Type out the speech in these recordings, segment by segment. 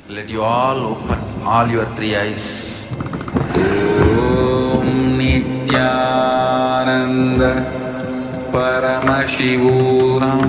Let you all open all your three eyes. Om Nithyananda Paramashivoham.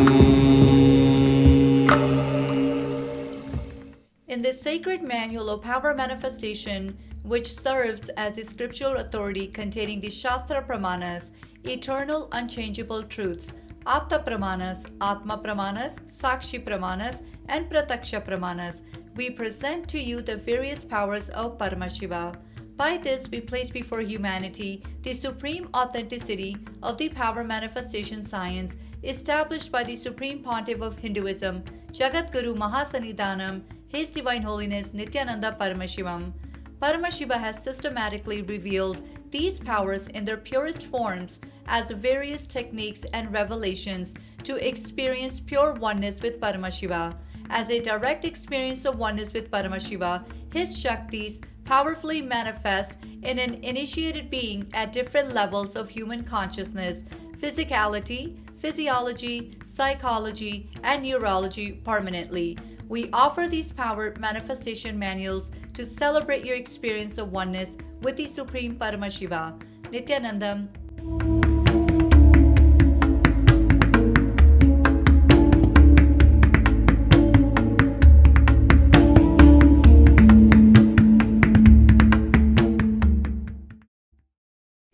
In this sacred manual of power manifestation, which serves as a scriptural authority containing the Shastra Pramanas, eternal unchangeable truths, Apta Pramanas, Atma Pramanas, Sakshi Pramanas, and Prataksha Pramanas, we present to you the various powers of Paramashiva. By this, we place before humanity the supreme authenticity of the power manifestation science established by the Supreme Pontiff of Hinduism, Jagat Guru Mahasanidhanam, His Divine Holiness Nithyananda Paramashivam. Paramashiva has systematically revealed these powers in their purest forms as various techniques and revelations to experience pure oneness with Paramashiva. As a direct experience of oneness with Paramashiva, his Shaktis powerfully manifest in an initiated being at different levels of human consciousness, physicality, physiology, psychology, and neurology permanently. We offer these power manifestation manuals to celebrate your experience of oneness with the Supreme Paramashiva. Nithyanandam.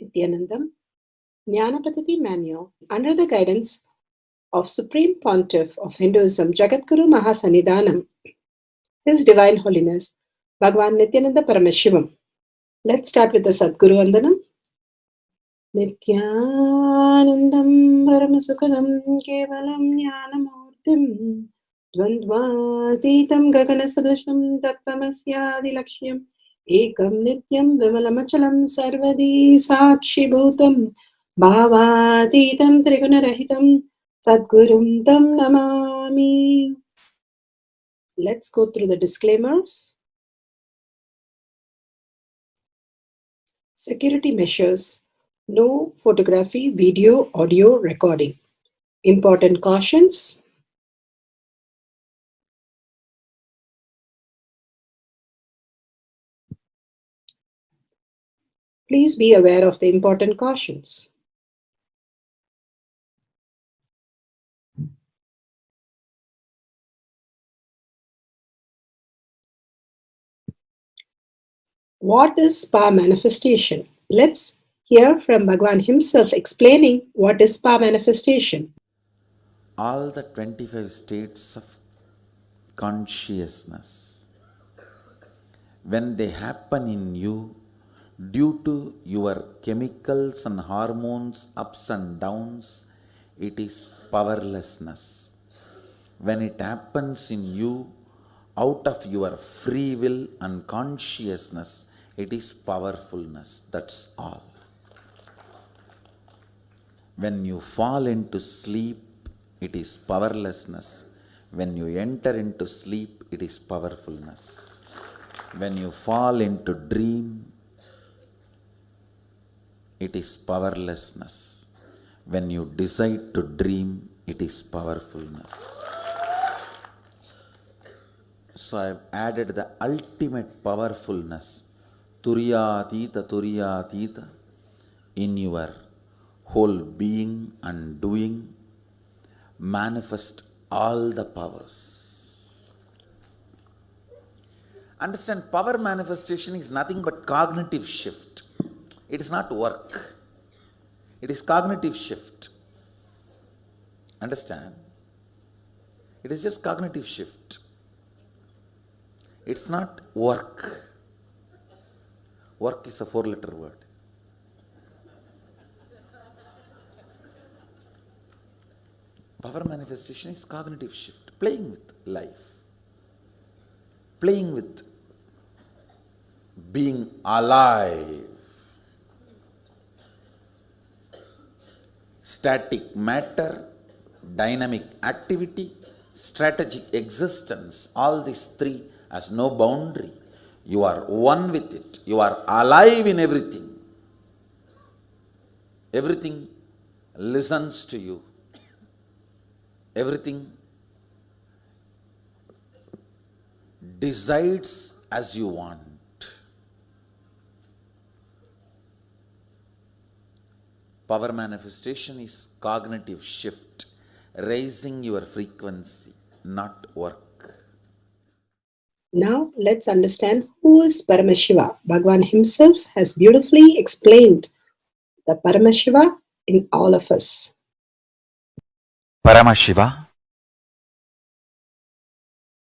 Nithyanandam, Jnana Paddhati Manual, under the guidance of Supreme Pontiff of Hinduism, Jagadguru Mahasanidhanam, His Divine Holiness, Bhagavan Nithyananda Paramashivam. Let's start with the Sadguru Vandanam. Nithyanandam Paramasukadam Kevalam Jnanamurtim Dvandvatitam Gaganasadusham Tattvamasya Lakshman Ekam Nityam Vimalamachalam Sarvadi Sakshi Bhutam Bhavatitam Trigunarahitam Sadgurum Tam Namami. Let's go through the disclaimers. Security measures. No photography, video, audio recording. Important cautions. Please be aware of the important cautions. What is power manifestation? Let's hear from Bhagavan himself explaining what is power manifestation. All the 25 states of consciousness, when they happen in you due to your chemicals and hormones ups and downs, it is powerlessness. When it happens in you out of your free will and consciousness, it is powerfulness. That's all. When you fall into sleep, it is powerlessness. When you enter into sleep, it is powerfulness. When you fall into dream, it is powerlessness. When you decide to dream, it is powerfulness. So I have added the ultimate powerfulness, Turiyatita, in your whole being and doing. Manifest all the powers. Understand, power manifestation is nothing but cognitive shift. It is not work. It is cognitive shift. Understand? It is just cognitive shift. It's not work. Work is a 4-letter word. Power manifestation is cognitive shift, playing with life, playing with being alive. Static matter, dynamic activity, strategic existence, all these three has no boundary. You are one with it. You are alive in everything. Everything listens to you. Everything decides as you want. Power manifestation is cognitive shift, raising your frequency, not work. Now let's understand who is Paramashiva. Bhagavan himself has beautifully explained the Paramashiva in all of us. Paramashiva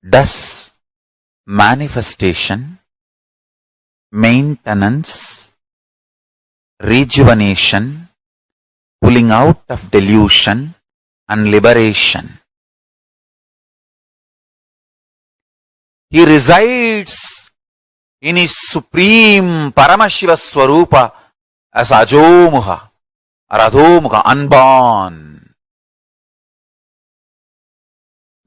does manifestation, maintenance, rejuvenation, pulling out of delusion and liberation. He resides in his supreme Paramashiva Swarupa as Ajomuha or Adhomuha, unborn,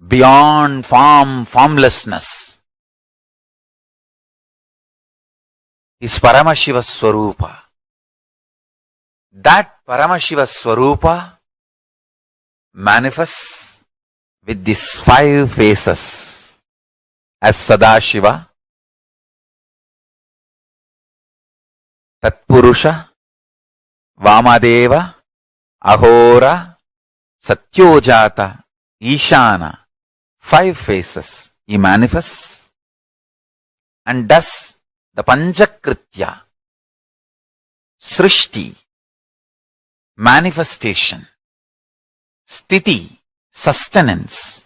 beyond form, formlessness. His Paramashiva Swarupa. That Paramashiva Swarupa manifests with these 5 faces as Sadashiva, Tatpurusha, Vamadeva, Ahora, Satyojata, Ishana. 5 faces he manifests and does the Panchakritya, Srishti, manifestation, Sthiti, sustenance,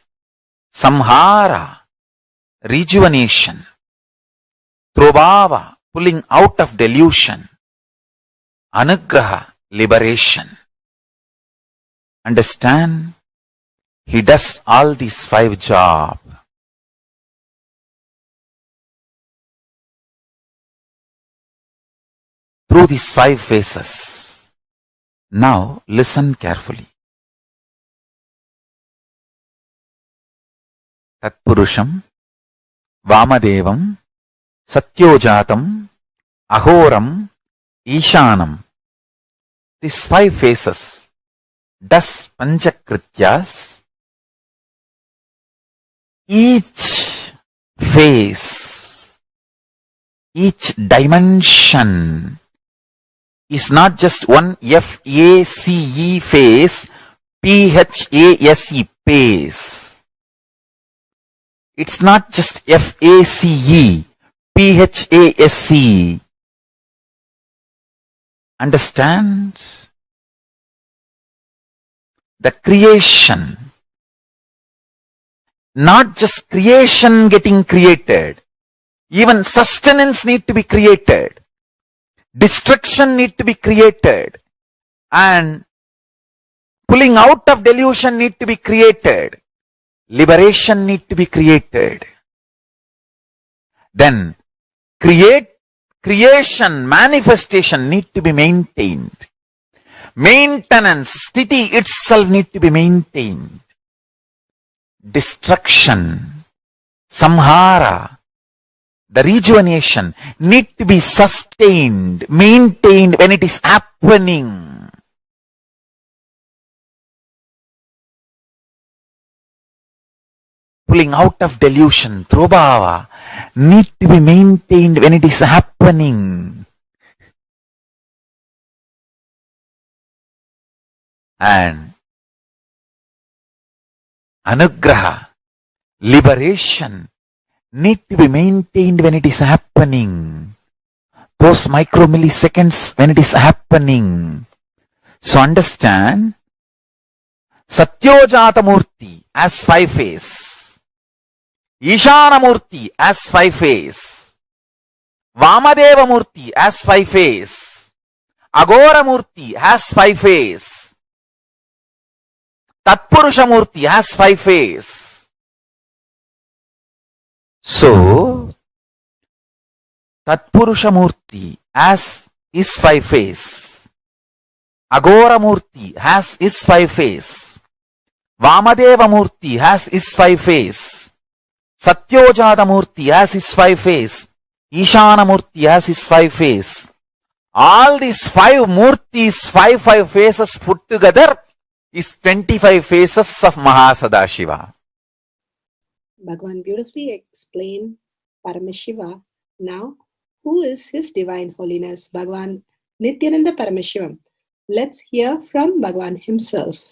Samhara, rejuvenation, Trobhava, pulling out of delusion, Anugraha, liberation. Understand? He does all these 5 jobs. Through these 5 phases. Now listen carefully. Tatpurusham, Vamadevam, Satyojatam, Ahoram, Ishanam. These 5 phases does Panchakrityas. Each phase, each dimension is not just one F-A-C-E phase, P-H-A-S-E phase. It's not just F-A-C-E, P-H-A-S-E. Understand? The creation, not just creation getting created, even sustenance need to be created, destruction need to be created, and pulling out of delusion need to be created, liberation need to be created. Then creation, manifestation need to be maintained. Maintenance, sthiti itself need to be maintained. Destruction, samhara, the rejuvenation need to be sustained, maintained when it is happening. Pulling out of delusion, trobhava, need to be maintained when it is happening. And anugraha, liberation, need to be maintained when it is happening. Those micromilliseconds when it is happening. So understand, Satyojata Murti as 5 phase, Ishana Murti as 5 phase, Vamadeva Murti as 5 phase, Agora Murti has 5 phase, Tatpurusha Murti has 5 phase. So, Tatpurusha Murti has is 5 phase, Agora Murti has is 5 phase, Vamadeva Murti has is 5 phase, Satyojata Murti has is 5 phase, Ishana Murti has is 5 phase. All these 5 Murtis, 5 phases put together is 25 phases of Mahasadashiva. Bhagavan beautifully explained Paramashiva. Now, who is His Divine Holiness Bhagavan Nithyananda Paramashivam? Let's hear from Bhagavan himself.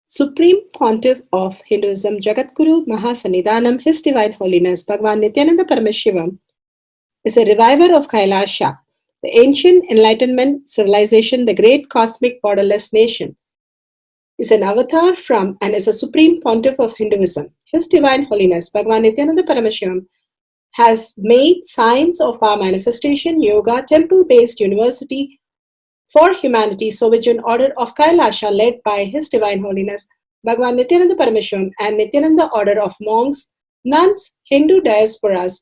Supreme Pontiff of Hinduism, Jagadguru Mahasannidhanam, His Divine Holiness Bhagavan Nithyananda Paramashivam is a reviver of Kailasha, the ancient enlightenment civilization, the great cosmic borderless nation. Is an avatar from and is a supreme pontiff of Hinduism. His Divine Holiness Bhagavan Nithyananda Paramashivam has made Science of Power Manifestation Yoga temple-based university for humanity, Sovereign Order of Kailasha, led by His Divine Holiness Bhagavan Nithyananda Paramashivam and Nithyananda Order of Monks, Nuns, Hindu diasporas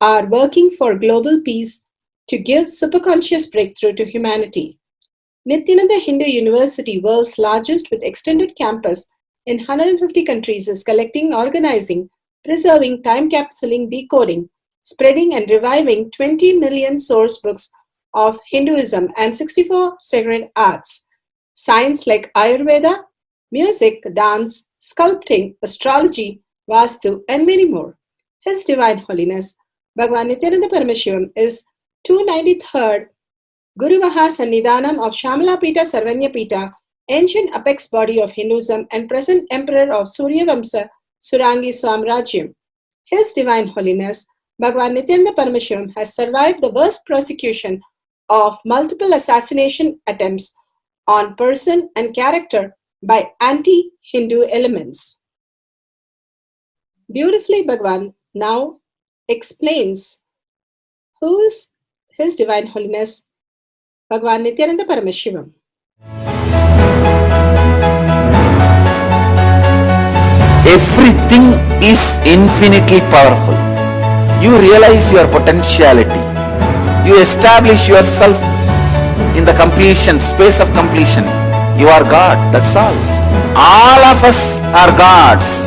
are working for global peace to give superconscious breakthrough to humanity. Nithyananda Hindu University, world's largest with extended campus in 150 countries, is collecting, organizing, preserving, time-capsuling, decoding, spreading and reviving 20 million source books of Hinduism and 64 sacred arts, science like Ayurveda, music, dance, sculpting, astrology, Vastu, and many more. His Divine Holiness Bhagavan Nithyananda Paramashivam is 293rd Guru Mahasannidhanam of Shamala Pita Sarvanya Pita, ancient apex body of Hinduism and present emperor of Surya Vamsa Surangi Swamrajyam. His Divine Holiness Bhagavan Nithyananda Paramashivam has survived the worst persecution of multiple assassination attempts on person and character by anti-Hindu elements. Beautifully, Bhagavan now explains who is His Divine Holiness Bhagavan Nithyananda Paramashivam. Everything is infinitely powerful. You realize your potentiality. You establish yourself in the completion, space of completion. You are God, that's all. All of us are gods.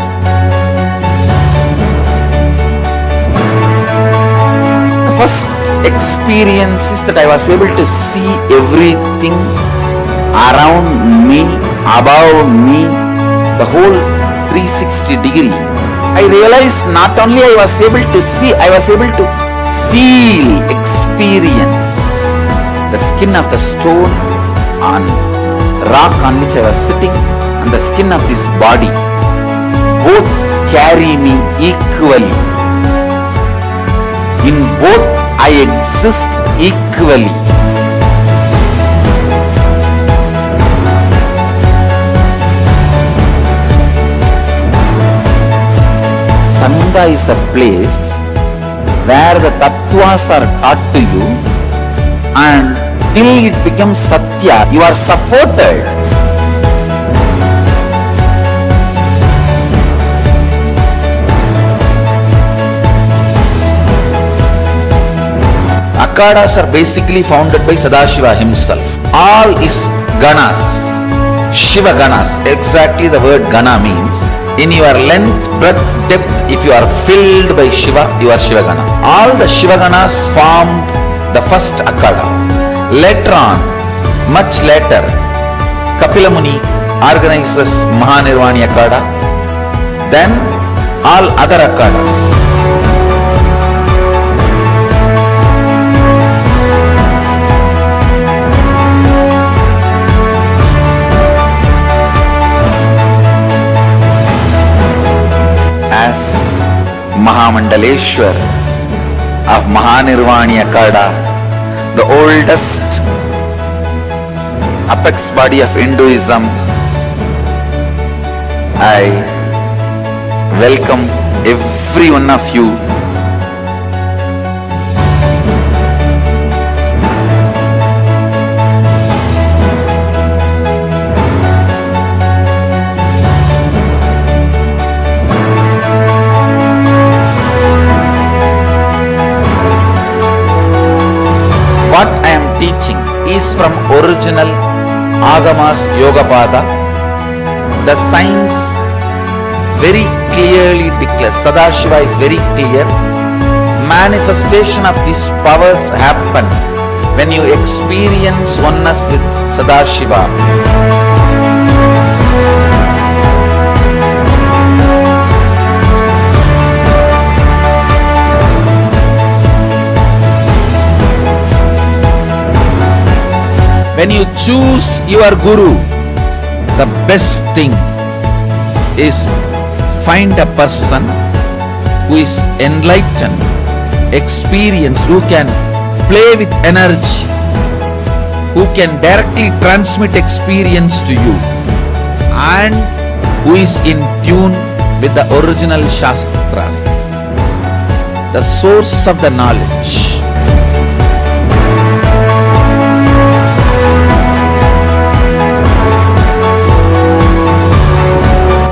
The first experience is that I was able to see everything around me, above me, the whole 360 degree. I realized not only I was able to see, I was able to feel, experience the skin of the stone on rock on which I was sitting and the skin of this body. Both carry me equally. In both I exist equally. Sangha is a place where the tattvas are taught to you, and till it becomes satya, you are supported. Akhadas are basically founded by Sadashiva himself. All is ganas, Shiva ganas. Exactly the word gana means. In your length, breadth, depth, if you are filled by Shiva, you are Shiva gana. All the Shiva ganas formed the first Akhada. Later on, much later, Kapila Muni organizes Mahanirvani Akhada. Then all other Akhadas. Mahamandaleshwar of Mahanirvani Akhada, the oldest apex body of Hinduism, I welcome every one of you. What I am teaching is from original Agamas Yogapada. The science very clearly declares, Sadashiva is very clear, manifestation of these powers happen when you experience oneness with Sadashiva. choose your guru, the best thing is find a person who is enlightened, experienced, who can play with energy, who can directly transmit experience to you, and who is in tune with the original Shastras, the source of the knowledge.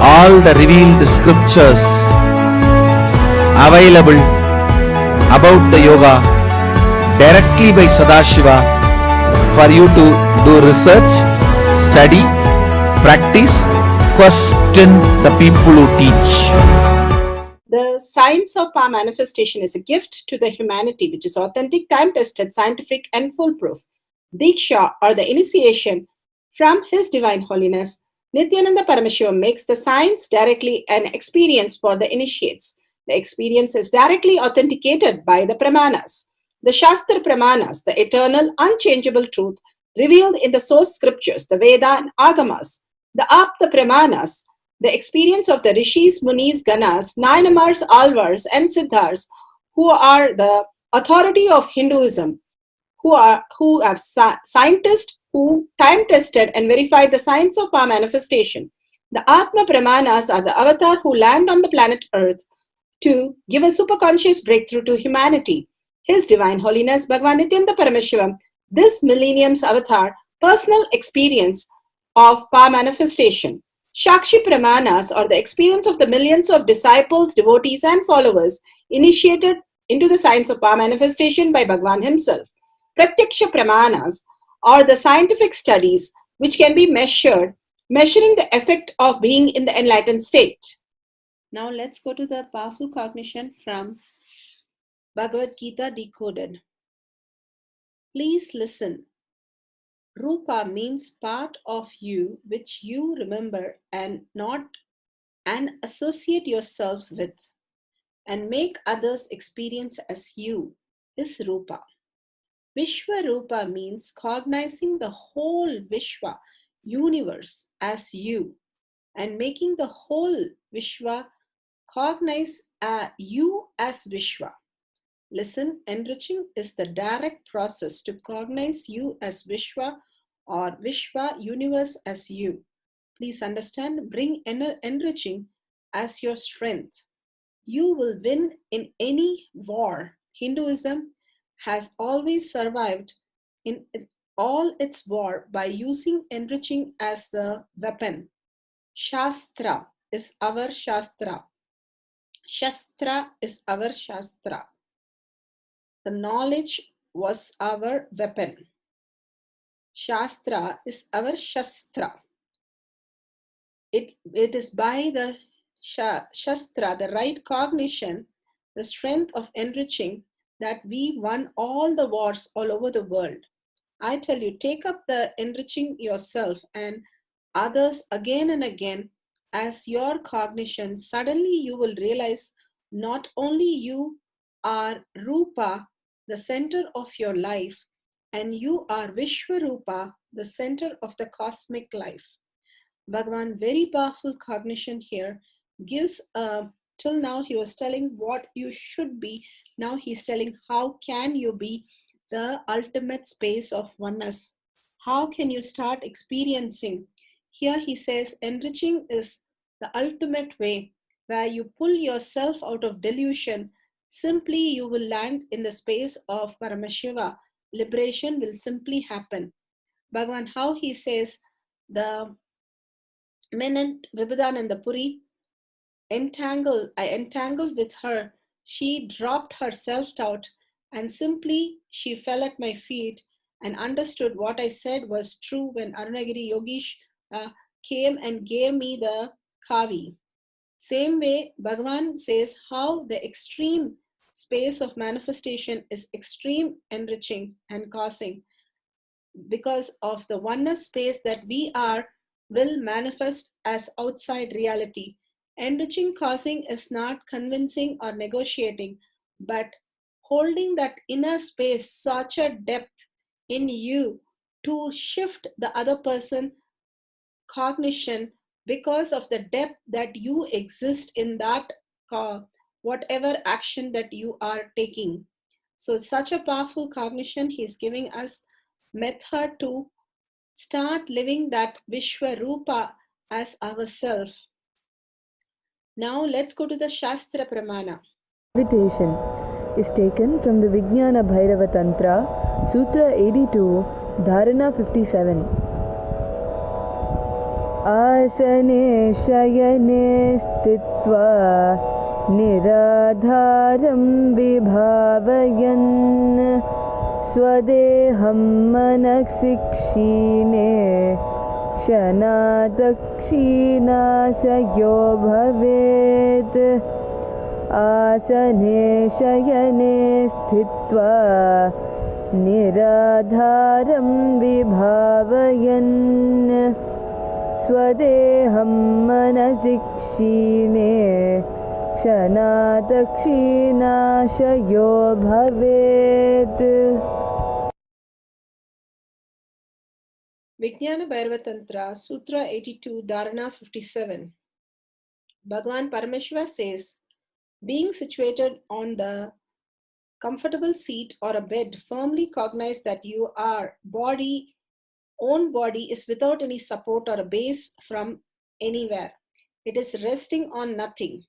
All the revealed scriptures available about the yoga directly by Sadashiva for you to do research, study, practice, question the people who teach. The Science of Power Manifestation is a gift to the humanity which is authentic, time-tested, scientific and foolproof. Diksha, or the initiation from His Divine Holiness, Nithyananda Paramashiva, makes the science directly an experience for the initiates. The experience is directly authenticated by the Pramanas. The Shastra Pramanas, the eternal, unchangeable truth revealed in the source scriptures, the Veda and Agamas. The Apta Pramanas, the experience of the Rishis, Munis, Ganas, Nayanamars, Alvars and Siddhars, who are the authority of Hinduism, who have scientists who time-tested and verified the science of power manifestation. The Atma Pramanas are the avatar who land on the planet Earth to give a superconscious breakthrough to humanity. His Divine Holiness Bhagavan Nithyananda Paramashiva, this millennium's avatar, personal experience of power manifestation. Shakshi Pramanas, or the experience of the millions of disciples, devotees and followers initiated into the science of power manifestation by Bhagavan himself. Pratyaksha Pramanas, or the scientific studies which can be measuring the effect of being in the enlightened state. Now let's go to the powerful cognition from Bhagavad-Gita Decoded. Please listen. Rupa means part of you which you remember and associate yourself with and make others experience as you is Rupa. Vishwa Rupa means cognizing the whole Vishwa, universe, as you and making the whole Vishwa cognize you as Vishwa. Listen, enriching is the direct process to cognize you as Vishwa or Vishwa, universe as you. Please understand, bring enriching as your strength. You will win in any war. Hinduism has always survived in all its war by using enriching as the weapon. Shastra is our Shastra. Shastra is our Shastra. The knowledge was our weapon. Shastra is our Shastra. It is by the Shastra, the right cognition, the strength of enriching, that we won all the wars all over the world. I tell you, take up the enriching yourself and others again and again as your cognition. Suddenly you will realize not only you are Rupa, the center of your life, and you are Vishwarupa, the center of the cosmic life. Bhagavan, very powerful cognition here, gives till now he was telling what you should be. Now he's telling how can you be the ultimate space of oneness. How can you start experiencing? Here he says enriching is the ultimate way where you pull yourself out of delusion. Simply you will land in the space of Paramashiva. Liberation will simply happen. Bhagavan, how he says the minute Vibhudananda Puri I entangled with her, she dropped her self-doubt and simply she fell at my feet and understood what I said was true when Arunagiri Yogish came and gave me the kavi. Same way, Bhagavan says how the extreme space of manifestation is extreme enriching and causing. Because of the oneness space that we are will manifest as outside reality. Enriching causing is not convincing or negotiating, but holding that inner space, such a depth in you to shift the other person cognition because of the depth that you exist in that whatever action that you are taking. So such a powerful cognition, he's giving us method to start living that Vishwa Rupa as ourself. Now let's go to the Shastra Pramana. Levitation is taken from the Vijnana Bhairava Tantra, Sutra 82, Dharana 57. Asane shayane stitva niradharam vibhavayan swadeham manaksikshine shanadakshina sayo bhavet asane shayane stitva niradharam vibhavayan swadeham manaksikshine shanadakshina sayo bhavet. Vijnana Bhairava Tantra, Sutra 82, Dharana 57. Bhagavan Paramashiva says, being situated on the comfortable seat or a bed, firmly cognize that you are own body is without any support or a base from anywhere. It is resting on nothing.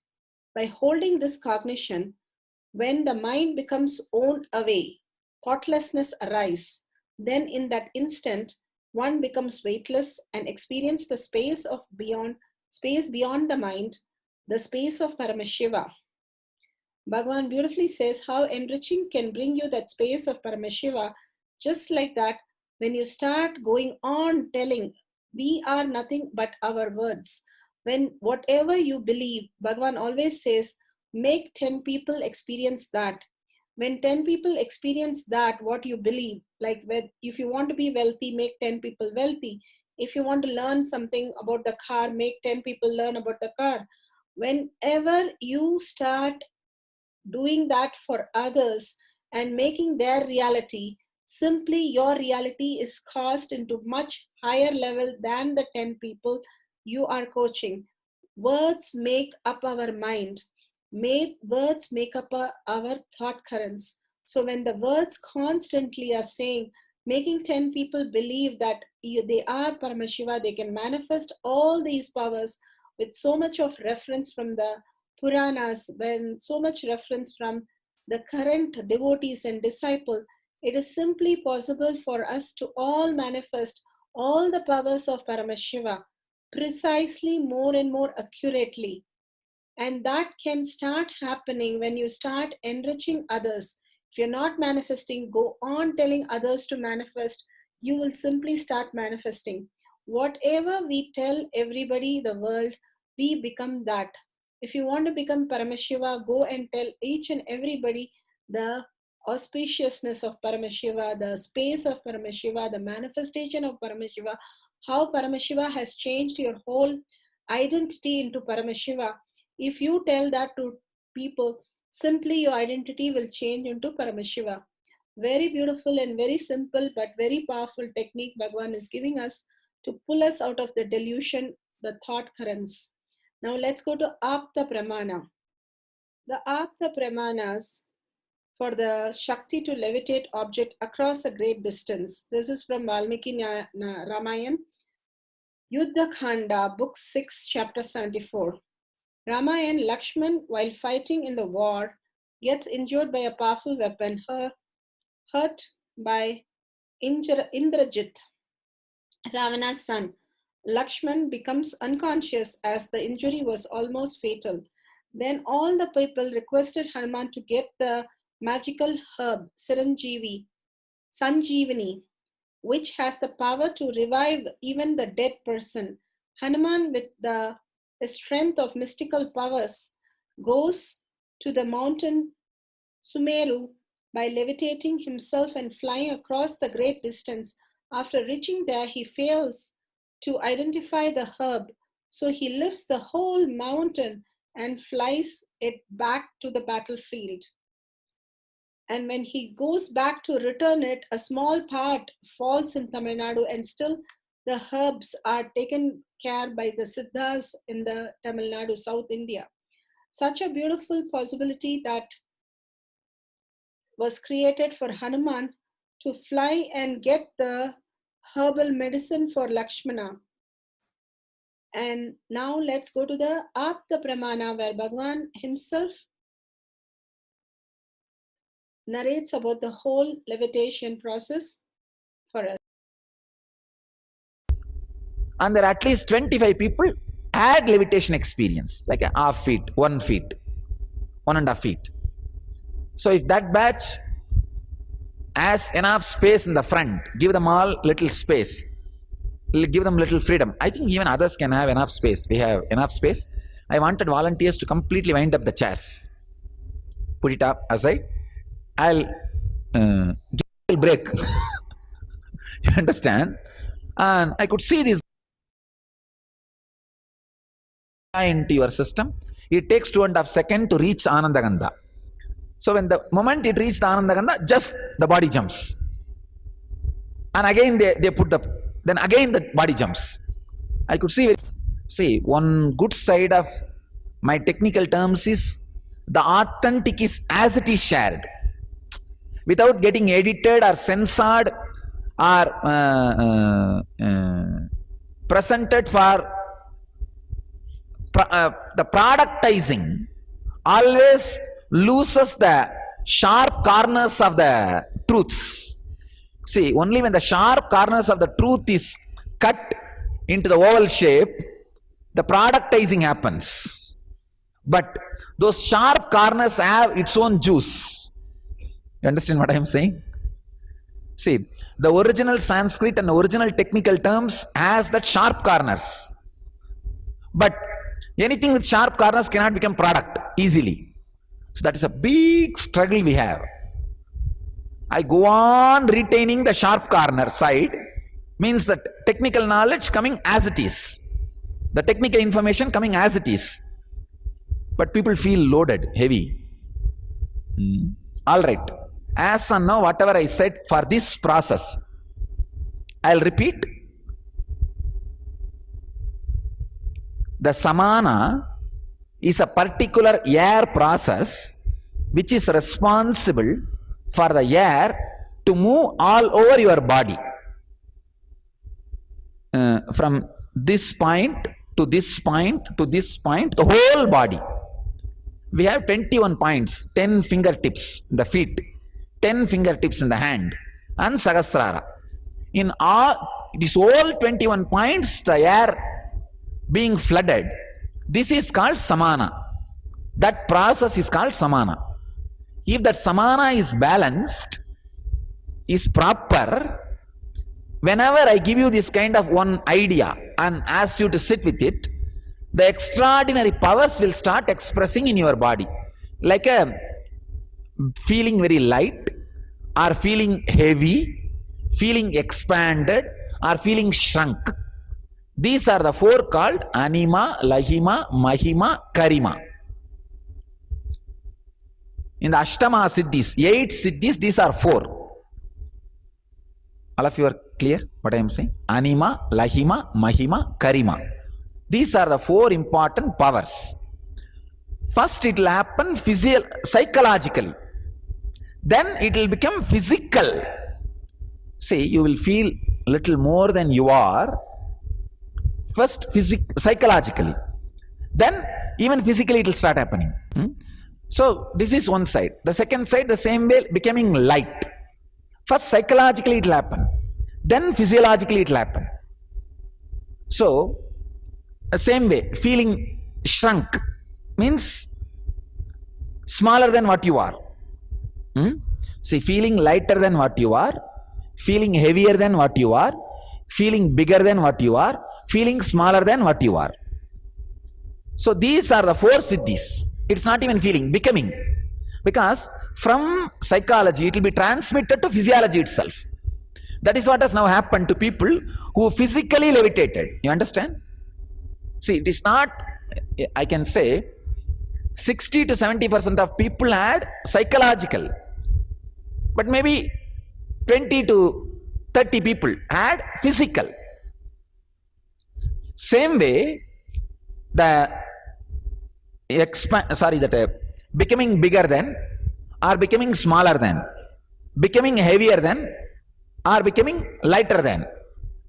By holding this cognition, when the mind becomes owned away, thoughtlessness arises. Then in that instant, one becomes weightless and experience the space beyond the mind, the space of Paramashiva. Bhagavan beautifully says how enriching can bring you that space of Paramashiva. Just like that, when you start going on telling, we are nothing but our words. When whatever you believe, Bhagavan always says, make 10 people experience that. When 10 people experience that, what you believe, like if you want to be wealthy, make 10 people wealthy. If you want to learn something about the car, make 10 people learn about the car. Whenever you start doing that for others and making their reality, simply your reality is cast into much higher level than the 10 people you are coaching. Words make up our mind. Words make up our thought currents. So when the words constantly are saying, making 10 people believe that they are Paramashiva, they can manifest all these powers with so much of reference from the Puranas, when so much reference from the current devotees and disciples, it is simply possible for us to all manifest all the powers of Paramashiva precisely, more and more accurately. And that can start happening when you start enriching others. If you're not manifesting, go on telling others to manifest. You will simply start manifesting. Whatever we tell everybody, the world, we become that. If you want to become Paramashiva, go and tell each and everybody the auspiciousness of Paramashiva, the space of Paramashiva, the manifestation of Paramashiva, how Paramashiva has changed your whole identity into Paramashiva. If you tell that to people, simply your identity will change into Paramashiva. Very beautiful and very simple but very powerful technique Bhagavan is giving us to pull us out of the delusion, the thought currents. Now let's go to Apta Pramana. The Apta Pramanas for the Shakti to levitate object across a great distance. This is from Valmiki Ramayan, Yuddha Khanda, Book 6, Chapter 74. Ramayan, Lakshman, while fighting in the war, gets injured by a powerful weapon, hurt by Indrajit, Ravana's son. Lakshman becomes unconscious as the injury was almost fatal. Then all the people requested Hanuman to get the magical herb, Sanjeevani, which has the power to revive even the dead person. Hanuman, with the strength of mystical powers, goes to the mountain Sumeru by levitating himself and flying across the great distance. After reaching there, he fails to identify the herb, so he lifts the whole mountain and flies it back to the battlefield. And when he goes back to return it, a small part falls in Tamil Nadu, and still the herbs are taken care by the Siddhas in the Tamil Nadu, South India. Such a beautiful possibility that was created for Hanuman to fly and get the herbal medicine for Lakshmana. And now let's go to the Apta Pramana, where Bhagavan himself narrates about the whole levitation process for us. And there are at least 25 people had levitation experience, like a half feet, 1 feet, 1.5 feet. So if that batch has enough space in the front, give them all little space, give them little freedom. I think even others can have enough space. We have enough space. I wanted volunteers to completely wind up the chairs. Put it up aside. I'll give a break. You understand? And I could see this into your system. It takes 2.5 seconds to reach Anandagandha. So when the moment it reaches the Anandagandha, just the body jumps. And again they put the, then again the body jumps. I could see one good side of my technical terms is the authentic is as it is shared, without getting edited or censored or presented for the productizing always loses the sharp corners of the truths. See, only when the sharp corners of the truth is cut into the oval shape, the productizing happens. But those sharp corners have its own juice. You understand what I am saying? See, the original Sanskrit and the original technical terms has that sharp corners. But anything with sharp corners cannot become product easily. So that is a big struggle we have. I go on retaining the sharp corner side, means that technical knowledge coming as it is. The technical information coming as it is. But people feel loaded, heavy. All right. As and now, whatever I said for this process, I'll repeat. The samana is a particular air process which is responsible for the air to move all over your body. From this point to this point to this point, the whole body. We have 21 points, 10 fingertips in the feet, 10 fingertips in the hand, and Sahasrara. In all these all 21 points, the air being flooded, this is called samana. That process is called samana. If that samana is balanced, is proper, whenever I give you this kind of one idea and ask you to sit with it, the extraordinary powers will start expressing in your body. Like a feeling very light, or feeling heavy, feeling expanded, or feeling shrunk. These are the four called anima, lahima, mahima, karima. In the Ashtama Siddhis, 8 Siddhis, these are 4. All of you are clear what I am saying? Anima, lahima, mahima, karima. These are the 4 important powers. First it will happen psychologically. Then it will become physical. See, you will feel little more than you are. First psychologically. Then even physically it will start happening. So this is one side. The second side, the same way, becoming light. First psychologically it will happen. Then physiologically it will happen. So the same way, feeling shrunk means smaller than what you are. See, feeling lighter than what you are, feeling heavier than what you are, feeling bigger than what you are, feeling smaller than what you are. So these are the 4 siddhis. It's not even feeling, becoming. Because from psychology, it will be transmitted to physiology itself. That is what has now happened to people who physically levitated. You understand? See, it is not, I can say, 60 to 70% of people had psychological. but maybe 20 to 30 people had physical. Same way, the becoming bigger than, or becoming smaller than, becoming heavier than, or becoming lighter than.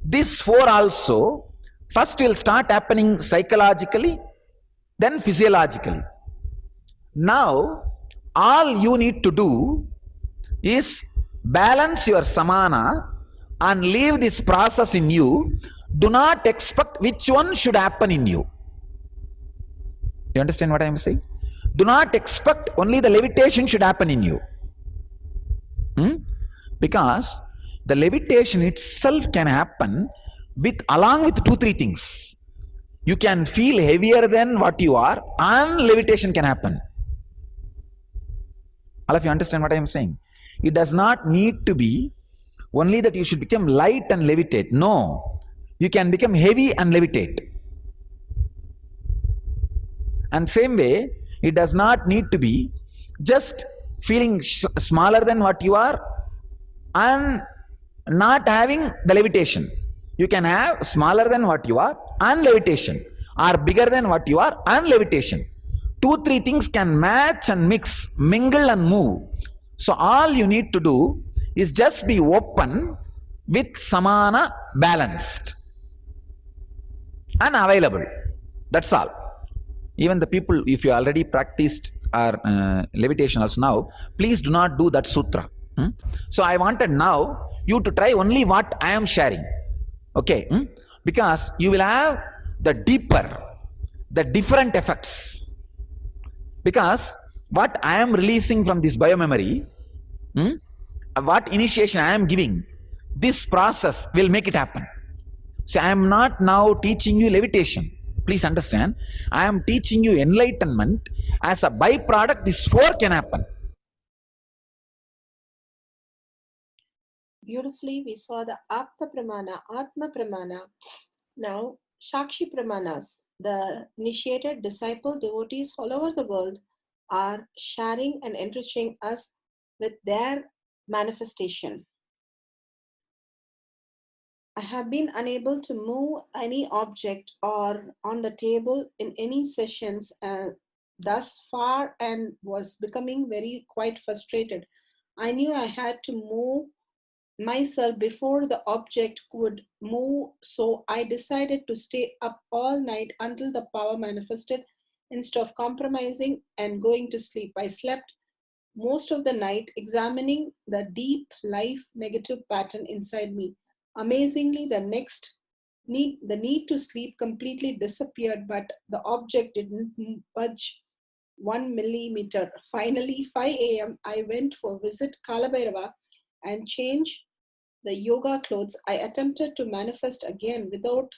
These four also first will start happening psychologically, then physiologically. Now, all you need to do is balance your samana and leave this process in you. Do not expect which one should happen in you. You understand what I am saying? Do not expect only the levitation should happen in you. Because the levitation itself can happen along with 2-3 things. You can feel heavier than what you are, and levitation can happen. All of you understand what I am saying? It does not need to be only that you should become light and levitate. No. You can become heavy and levitate. And same way, it does not need to be just feeling smaller than what you are and not having the levitation. You can have smaller than what you are and levitation, or bigger than what you are and levitation. 2-3 things can match and mix, mingle and move. So all you need to do is just be open with samana, balanced and available. That's all. Even the people, if you already practiced our levitation also now, please do not do that sutra. So I wanted now you to try only what I am sharing. Okay? Because you will have the deeper, the different effects. Because what I am releasing from this biomemory, what initiation I am giving, this process will make it happen. So I am not now teaching you levitation. Please understand, I am teaching you enlightenment. As a byproduct, this 4 can happen. Beautifully, we saw the Apta Pramana, Atma Pramana. Now, Shakshi Pramanas, the initiated disciple devotees all over the world are sharing and enriching us with their manifestation. I have been unable to move any object or on the table in any sessions thus far, and was becoming quite frustrated. I knew I had to move myself before the object would move, so I decided to stay up all night until the power manifested instead of compromising and going to sleep. I slept most of the night examining the deep life negative pattern inside me. Amazingly, the need to sleep completely disappeared, but the object didn't budge 1 millimeter. Finally, 5 a.m., I went for a visit Kalabhairava and changed the yoga clothes. I attempted to manifest again without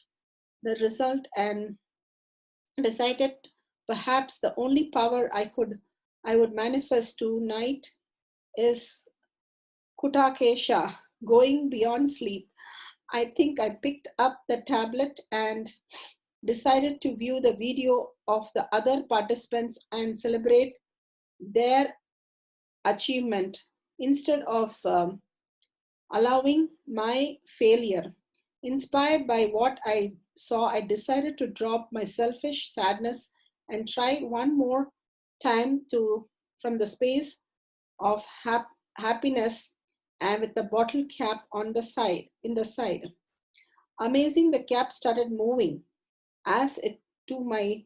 the result and decided perhaps the only power I would manifest tonight is Kutakesha, going beyond sleep. I think I picked up the tablet and decided to view the video of the other participants and celebrate their achievement instead of allowing my failure. Inspired by what I saw, I decided to drop my selfish sadness and try one more time from the space of happiness, and with the bottle cap in the side. Amazing, the cap started moving. As it to my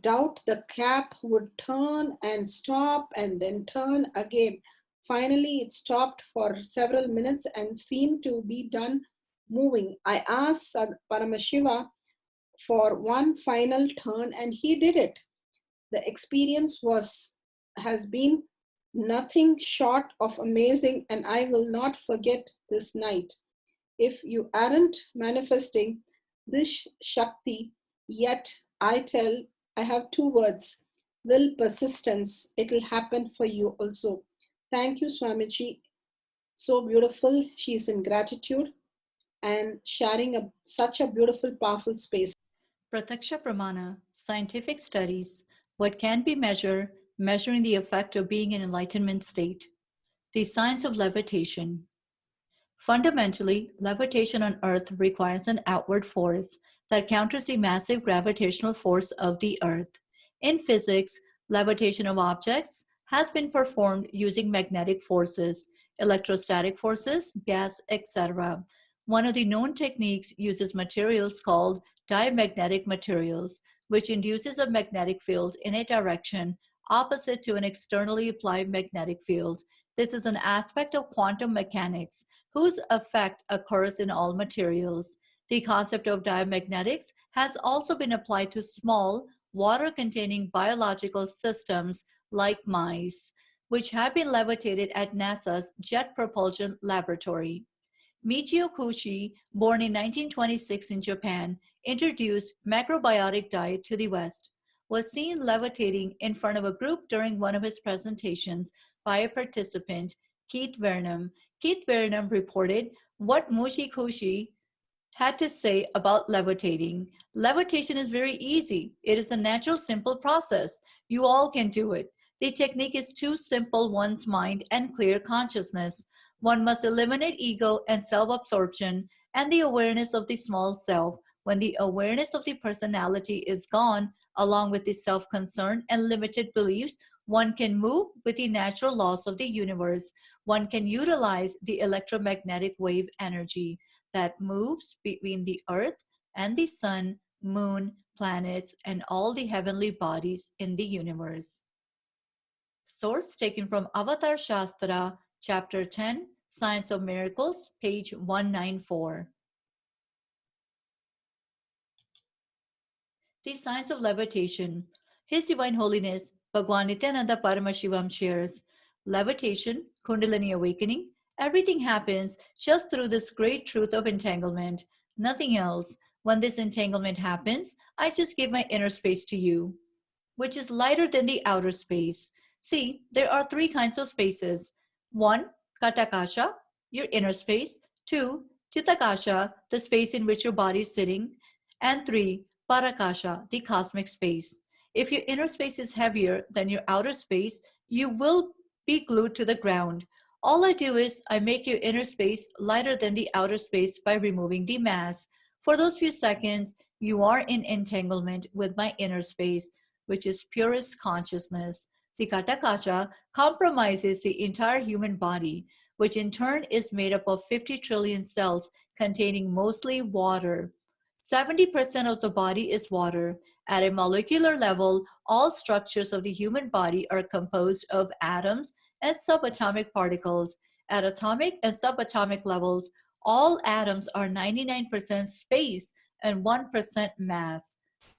doubt, the cap would turn and stop and then turn again. Finally, it stopped for several minutes and seemed to be done moving. I asked Paramashiva for one final turn, and he did it. The experience has been nothing short of amazing, and I will not forget this night. If you aren't manifesting this Shakti yet, I have 2 words: will, persistence. It will happen for you also. Thank you, Swamiji. So beautiful. She's in gratitude and sharing such a beautiful, powerful space. Prataksha Pramana, scientific studies, what can be measured, measuring the effect of being in enlightenment state. The Science of Levitation. Fundamentally, levitation on Earth requires an outward force that counters the massive gravitational force of the Earth. In physics, levitation of objects has been performed using magnetic forces, electrostatic forces, gas, etc. One of the known techniques uses materials called diamagnetic materials, which induces a magnetic field in a direction opposite to an externally applied magnetic field. This is an aspect of quantum mechanics whose effect occurs in all materials. The concept of diamagnetics has also been applied to small, water-containing biological systems like mice, which have been levitated at NASA's Jet Propulsion Laboratory. Michio Koshi, born in 1926 in Japan, introduced macrobiotic diet to the West, was seen levitating in front of a group during one of his presentations by a participant, Keith Vernam. Keith Vernam reported what Michio Koshi had to say about levitating. Levitation is very easy. It is a natural, simple process. You all can do it. The technique is to simple one's mind and clear consciousness. One must eliminate ego and self-absorption and the awareness of the small self. When the awareness of the personality is gone, along with the self-concern and limited beliefs, one can move with the natural laws of the universe. One can utilize the electromagnetic wave energy that moves between the earth and the sun, moon, planets, and all the heavenly bodies in the universe. Source taken from Avatar Shastra, Chapter 10, Science of Miracles, page 194. The Science of Levitation. His Divine Holiness, Bhagwan Nithyananda Paramashivam shares, levitation, Kundalini awakening, everything happens just through this great truth of entanglement, nothing else. When this entanglement happens, I just give my inner space to you, which is lighter than the outer space. See, there are three kinds of spaces. 1, Katakasha, your inner space. 2, Chitakasha, the space in which your body is sitting. And 3, Parakasha, the cosmic space. If your inner space is heavier than your outer space, you will be glued to the ground. All I do is I make your inner space lighter than the outer space by removing the mass. For those few seconds, you are in entanglement with my inner space, which is purest consciousness. The Katakasha compromises the entire human body, which in turn is made up of 50 trillion cells containing mostly water. 70% of the body is water. At a molecular level, all structures of the human body are composed of atoms and subatomic particles. At atomic and subatomic levels, all atoms are 99% space and 1% mass.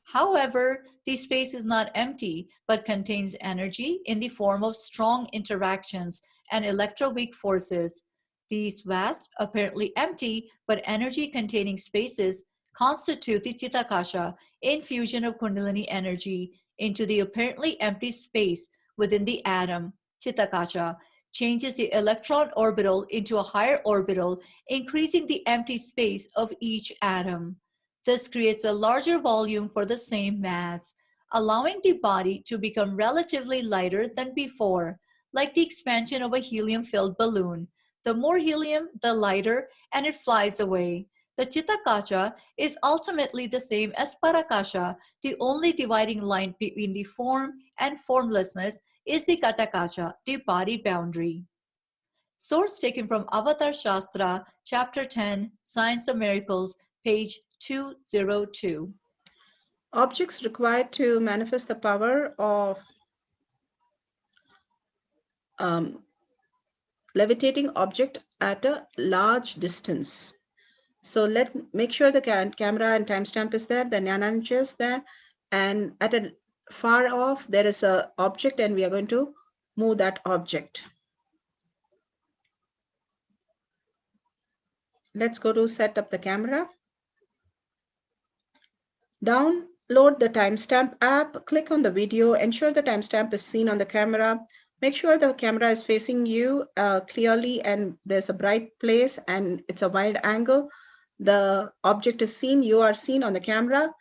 However, the space is not empty, but contains energy in the form of strong interactions and electroweak forces. These vast, apparently empty, but energy-containing spaces constitute the Chitakasha, infusion of Kundalini energy into the apparently empty space within the atom. Chitakasha changes the electron orbital into a higher orbital, increasing the empty space of each atom. This creates a larger volume for the same mass, allowing the body to become relatively lighter than before, like the expansion of a helium-filled balloon. The more helium, the lighter, and it flies away. The Chitakasha is ultimately the same as Parakasha. The only dividing line between the form and formlessness is the Katakasha, the body boundary. Source taken from Avatar Shastra, Chapter 10, Science of Miracles, page 202. Objects required to manifest the power of levitating object at a large distance. So make sure the camera and timestamp is there, the Jnana is there, and at a far off there is an object and we are going to move that object. Let's go to set up the camera. Download the timestamp app, click on the video, ensure the timestamp is seen on the camera. Make sure the camera is facing you clearly and there's a bright place and it's a wide angle. The object is seen, you are seen on the camera.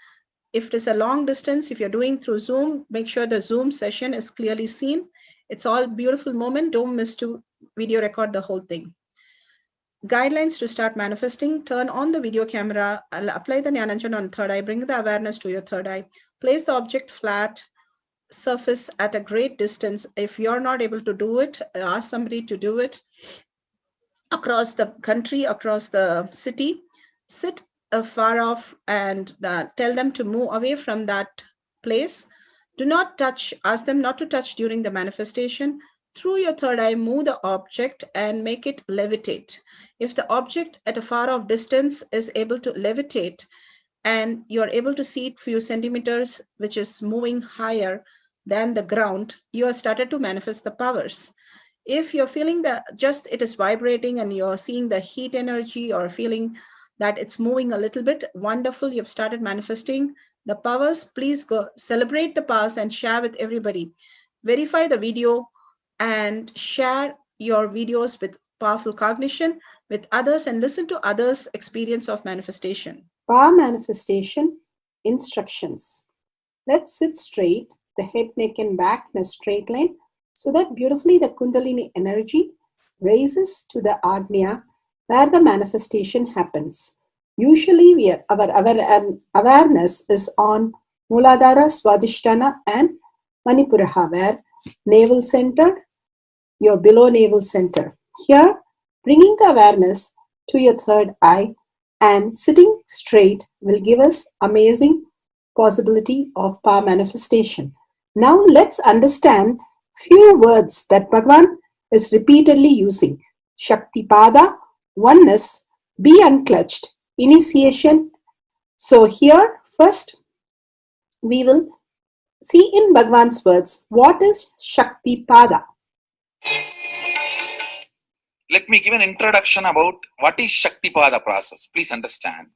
If it is a long distance, if you're doing through Zoom, make sure the Zoom session is clearly seen. It's all beautiful moment. Don't miss to video record the whole thing. Guidelines to start manifesting: turn on the video camera, apply the Jnana on third eye, bring the awareness to your third eye, place the object flat surface at a great distance. If you're not able to do it, ask somebody to do it. Across the country, across the city, sit far off and tell them to move away from that place. Do not touch, ask them not to touch during the manifestation. Through your third eye, move the object and make it levitate. If the object at a far off distance is able to levitate and you're able to see it few centimeters, which is moving higher than the ground, you have started to manifest the powers. If you're feeling that just it is vibrating and you're seeing the heat energy or feeling that it's moving a little bit, wonderful, you've started manifesting the powers. Please go celebrate the powers and share with everybody. Verify the video and share your videos with powerful cognition with others and listen to others' experience of manifestation. Power manifestation instructions. Let's sit straight, the head, neck and back in a straight line, so that beautifully the Kundalini energy raises to the Agnya where the manifestation happens. Usually our awareness is on Muladhara, Swadhisthana and Manipuraha, where navel center, your below navel center. Here, bringing the awareness to your third eye and sitting straight will give us amazing possibility of power manifestation. Now let's understand few words that Bhagavan is repeatedly using. Shaktipada, oneness, be unclutched, initiation. So here first we will see in Bhagavan's words what is Shaktipada. Let me give an introduction about what is Shaktipada process. Please understand.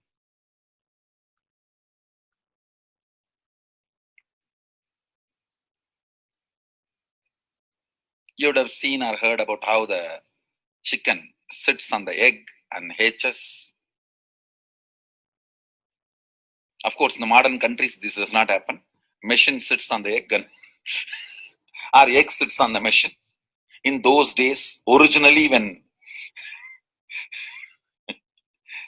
You would have seen or heard about how the chicken sits on the egg and hatches. Of course, in the modern countries, this does not happen. Machine sits on the egg and our egg sits on the machine. In those days, originally when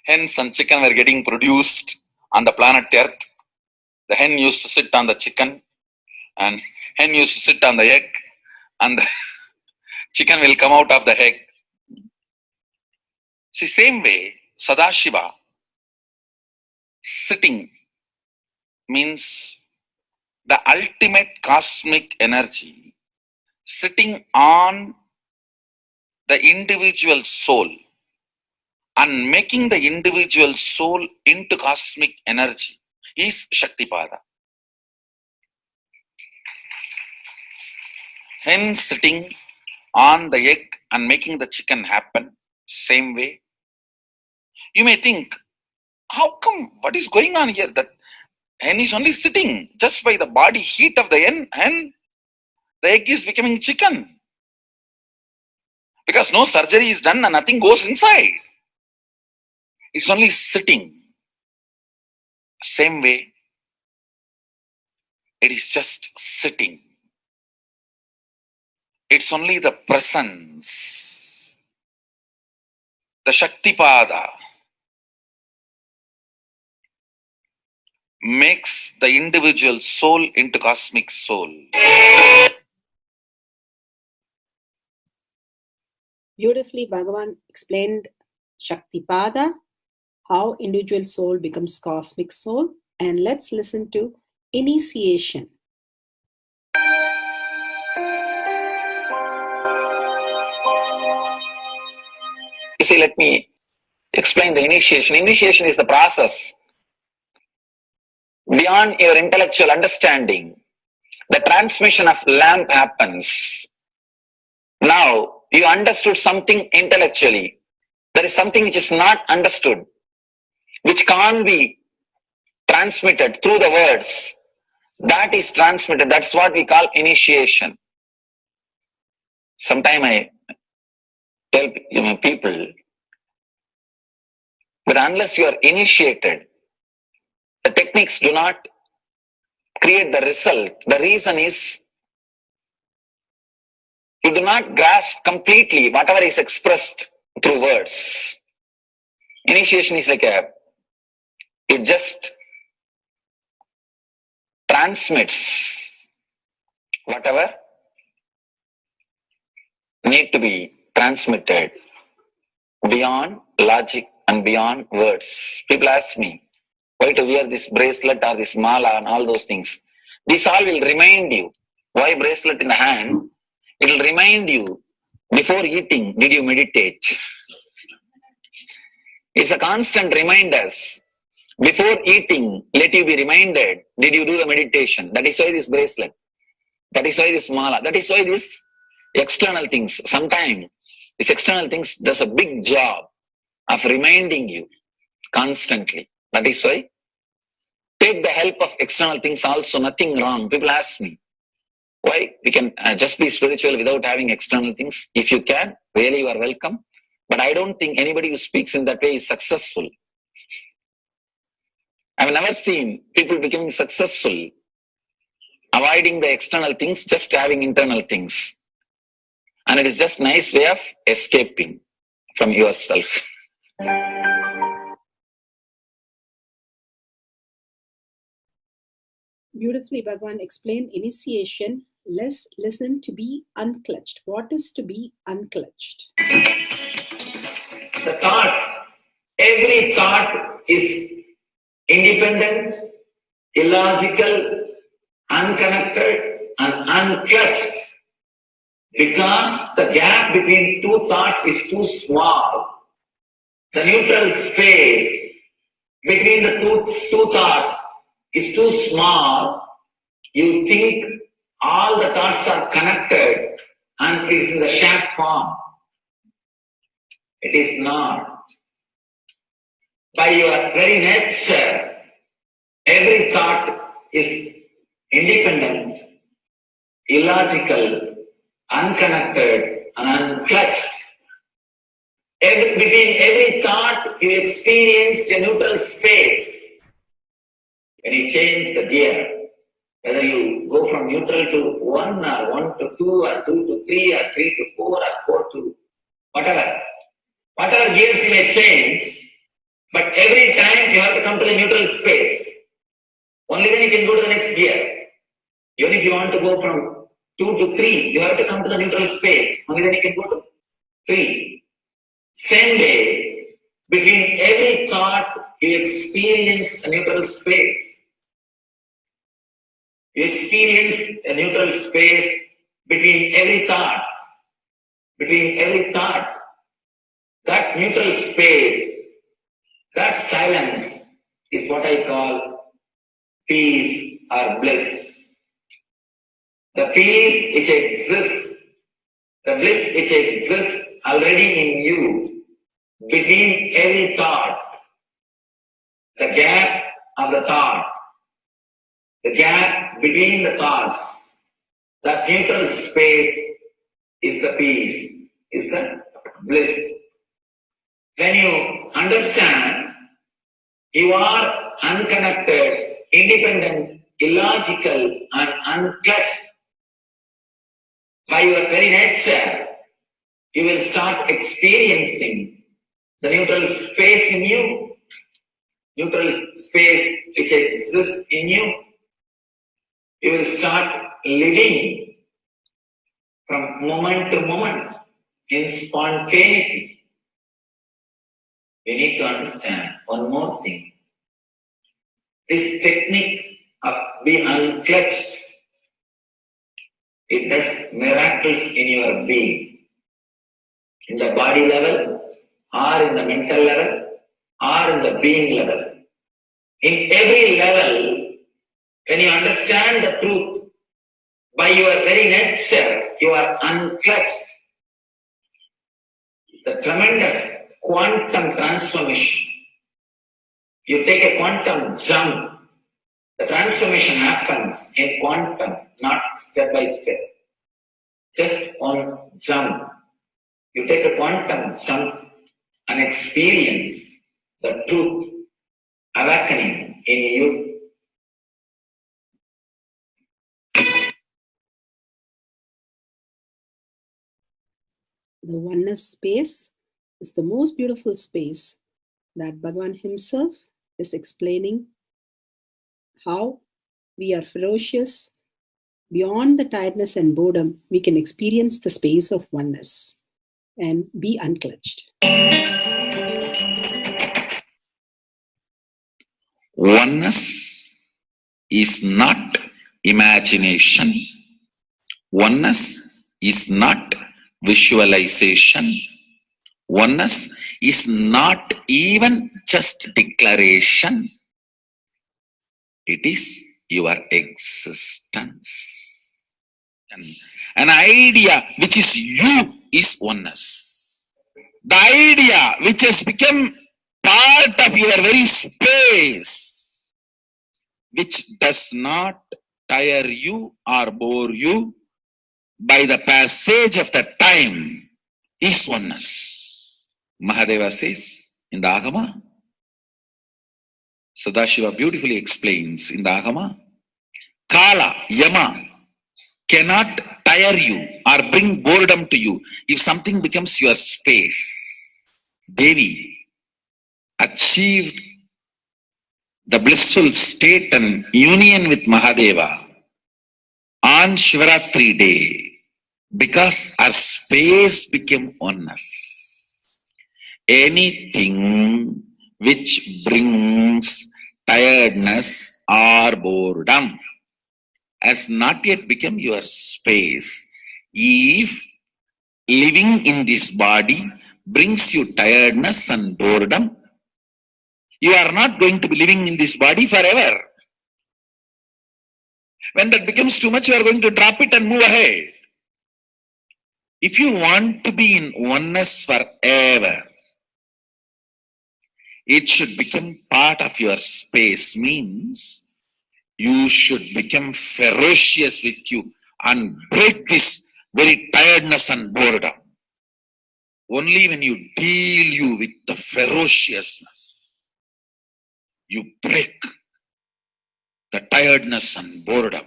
hens and chicken were getting produced on the planet Earth, the hen used to sit on the chicken and hen used to sit on the egg and the chicken will come out of the egg. See, same way, Sadashiva, sitting means the ultimate cosmic energy sitting on the individual soul and making the individual soul into cosmic energy is Shaktipada. Hen sitting on the egg and making the chicken happen, same way. You may think, how come, what is going on here? That hen is only sitting just by the body heat of the hen, the egg is becoming chicken. Because no surgery is done and nothing goes inside. It's only sitting. Same way, it is just sitting. It's only the presence, the Shaktipada, makes the individual soul into cosmic soul. Beautifully, Bhagavan explained Shaktipada, how individual soul becomes cosmic soul. And let's listen to initiation. You see, let me explain the initiation. Initiation is the process beyond your intellectual understanding. The transmission of lamp happens. Now, you understood something intellectually. There is something which is not understood, which can't be transmitted through the words. That is transmitted. That's what we call initiation. Sometimes I tell people that unless you are initiated, the techniques do not create the result. The reason is You do not grasp completely whatever is expressed through words. Initiation is like it just transmits whatever need to be transmitted beyond logic and beyond words. People ask me, why to wear this bracelet or this mala and all those things. This all will remind you. Why bracelet in the hand? It will remind you, before eating, did you meditate? It's a constant reminder. Before eating, let you be reminded, did you do the meditation? That is why this bracelet. That is why this mala. That is why this external things. Sometimes this external things does a big job of reminding you constantly. That is why take the help of external things also, nothing wrong. People ask me, why we can just be spiritual without having external things? If you can, really you are welcome. But I don't think anybody who speaks in that way is successful. I've never seen people becoming successful, avoiding the external things, just having internal things. And it is just a nice way of escaping from yourself. Beautifully, Bhagavan explained initiation. Let's listen to be unclutched. What is to be unclutched? The thoughts, every thought is independent, illogical, unconnected, and unclutched. Because the gap between two thoughts is too small. The neutral space between the two thoughts is too small. You think all the thoughts are connected and it is in the shape form. It is not. By your very nature, every thought is independent, illogical, unconnected, and unclutched. Between every thought, you experience a neutral space. When you change the gear, whether you go from neutral to 1 or 1 to 2 or 2 to 3 or 3 to 4 or 4 to whatever gears you may change, but every time you have to come to the neutral space. Only then you can go to the next gear. Even if you want to go from 2 to 3, you have to come to the neutral space. Only then you can go to 3. Same way, between every thought, you experience a neutral space. You experience a neutral space between every thought. Between every thought. That neutral space, that silence is what I call peace or bliss. The peace which exists, the bliss which exists already in you, between every thought, the gap of the thought, the gap between the thoughts, that neutral space is the peace, is the bliss. When you understand you are unconnected, independent, illogical, and unclutched, by your very nature, you will start experiencing the neutral space in you, neutral space which exists in you. You will start living from moment to moment in spontaneity. We need to understand one more thing. This technique of being unclutched, it does miracles in your being. In the body level, or in the mental level, or in the being level. In every level, when you understand the truth, by your very nature, you are unclutched. The tremendous quantum transformation. You take a quantum jump. The transformation happens in quantum, not step by step. Just one jump. You take a quantum jump and experience the truth awakening in you. The oneness space is the most beautiful space that Bhagavan himself is explaining how we are ferocious. Beyond the tiredness and boredom, we can experience the space of oneness and be unclutched. Oneness is not imagination. Oneness is not visualization. Oneness is not even just declaration. It is your existence. An idea which is you is oneness. The idea which has become part of your very space, which does not tire you or bore you by the passage of the time, is oneness. Mahadeva says in the Agama, Sadashiva beautifully explains in the Agama, Kala, Yama cannot tire you or bring boredom to you if something becomes your space. Devi achieved the blissful state and union with Mahadeva on Shivaratri day because our space became oneness. Anything which brings tiredness or boredom has not yet become your space. If living in this body brings you tiredness and boredom, you are not going to be living in this body forever. When that becomes too much, you are going to drop it and move ahead. If you want to be in oneness forever, it should become part of your space, means you should become ferocious with you and break this very tiredness and boredom. Only when you deal you with the ferociousness, you break the tiredness and boredom.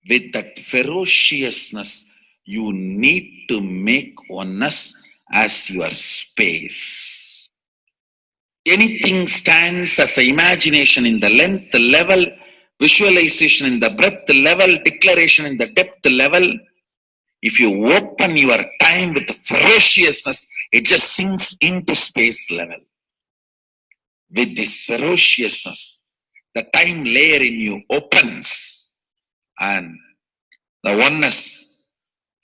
With that ferociousness, you need to make oneness as your space. Anything stands as an imagination in the length level, visualization in the breadth level, declaration in the depth level. If you open your time with ferociousness, it just sinks into space level. With this ferociousness, the time layer in you opens, and the oneness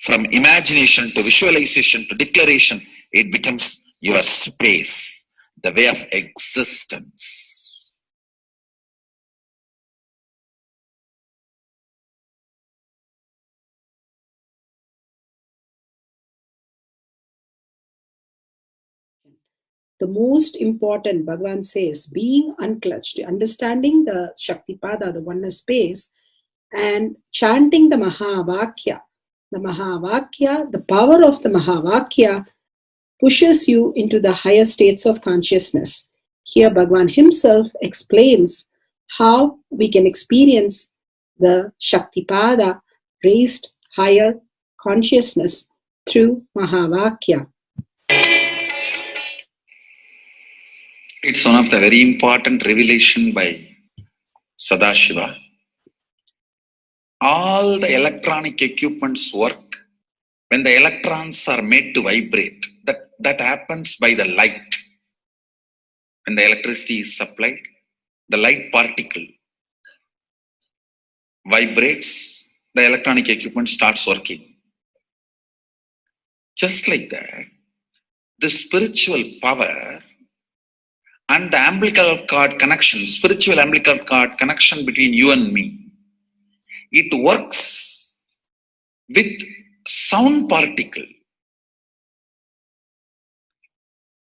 from imagination to visualization to declaration, it becomes your space, the way of existence. The most important, Bhagavan says, being unclutched, understanding the Shaktipada, the oneness space, and chanting the Mahavakya. The Mahavakya, the power of the Mahavakya pushes you into the higher states of consciousness. Here Bhagavan himself explains how we can experience the Shaktipada, raised higher consciousness through Mahavakya. It's one of the very important revelation by Sadashiva. All the electronic equipments work when the electrons are made to vibrate. That happens by the light. When the electricity is supplied, the light particle vibrates, the electronic equipment starts working. Just like that, the spiritual power and the umbilical cord connection, spiritual umbilical cord connection between you and me, it works with sound particle.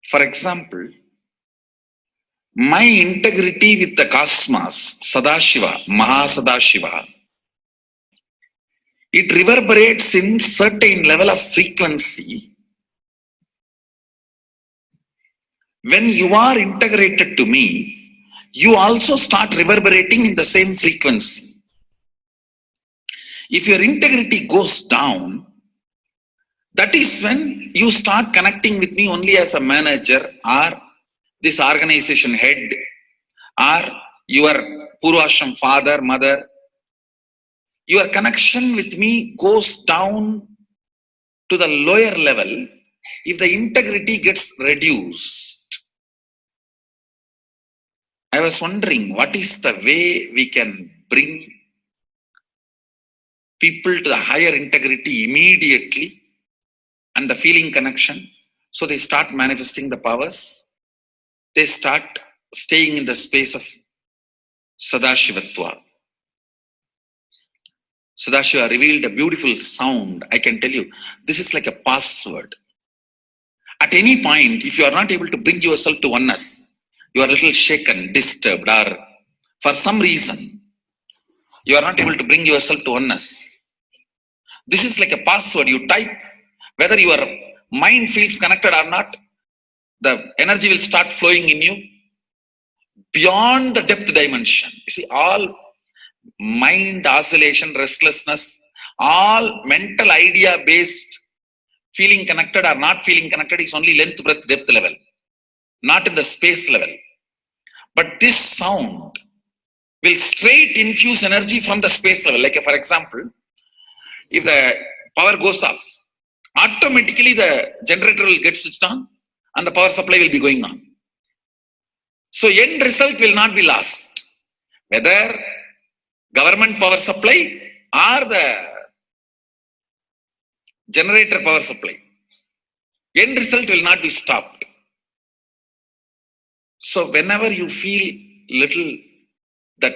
For example, my integrity with the cosmos, Sadashiva, Mahasadashiva, it reverberates in certain level of frequency. When you are integrated to me, you also start reverberating in the same frequency. If your integrity goes down, That is when you start connecting with me only as a manager or this organization head or your Purvashram father, mother. Your connection with me goes down to the lower level if the integrity gets reduced. I was wondering, what is the way we can bring people to the higher integrity immediately and the feeling connection, so they start manifesting the powers, they start staying in the space of Sadashivatva. Sadashiva revealed a beautiful sound. I can tell you, this is like a password. At any point, if you are not able to bring yourself to oneness, you are a little shaken, disturbed, or for some reason, you are not able to bring yourself to oneness. This is like a password. You type, whether your mind feels connected or not, the energy will start flowing in you beyond the depth dimension. You see, all mind oscillation, restlessness, all mental idea-based feeling connected or not feeling connected is only length, breadth, depth level, not in the space level. But this sound will straight infuse energy from the space level. Like for example, if the power goes off, automatically the generator will get switched on and the power supply will be going on. So end result will not be lost. Whether government power supply or the generator power supply, end result will not be stopped. So whenever you feel little that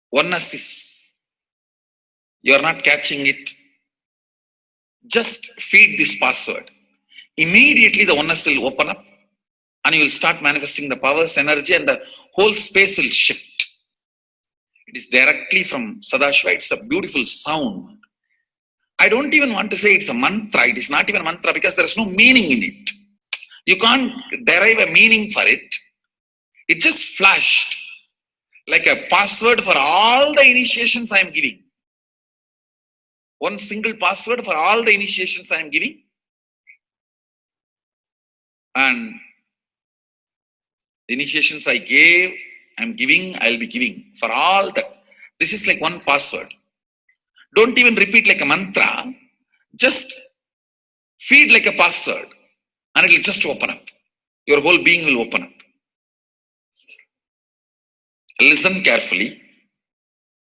oneness is, you are not catching it, just feed this password. Immediately the oneness will open up and you will start manifesting the powers, energy, and the whole space will shift. It is directly from Sadashiva. It's a beautiful sound. I don't even want to say it's a mantra. It is not even a mantra because there is no meaning in it. You can't derive a meaning for it. It just flashed like a password for all the initiations I am giving. One single password for all the initiations I am giving. And the initiations I gave, I am giving, I will be giving for all that. This is like one password. Don't even repeat like a mantra. Just feed like a password and it will just open up. Your whole being will open up. Listen carefully.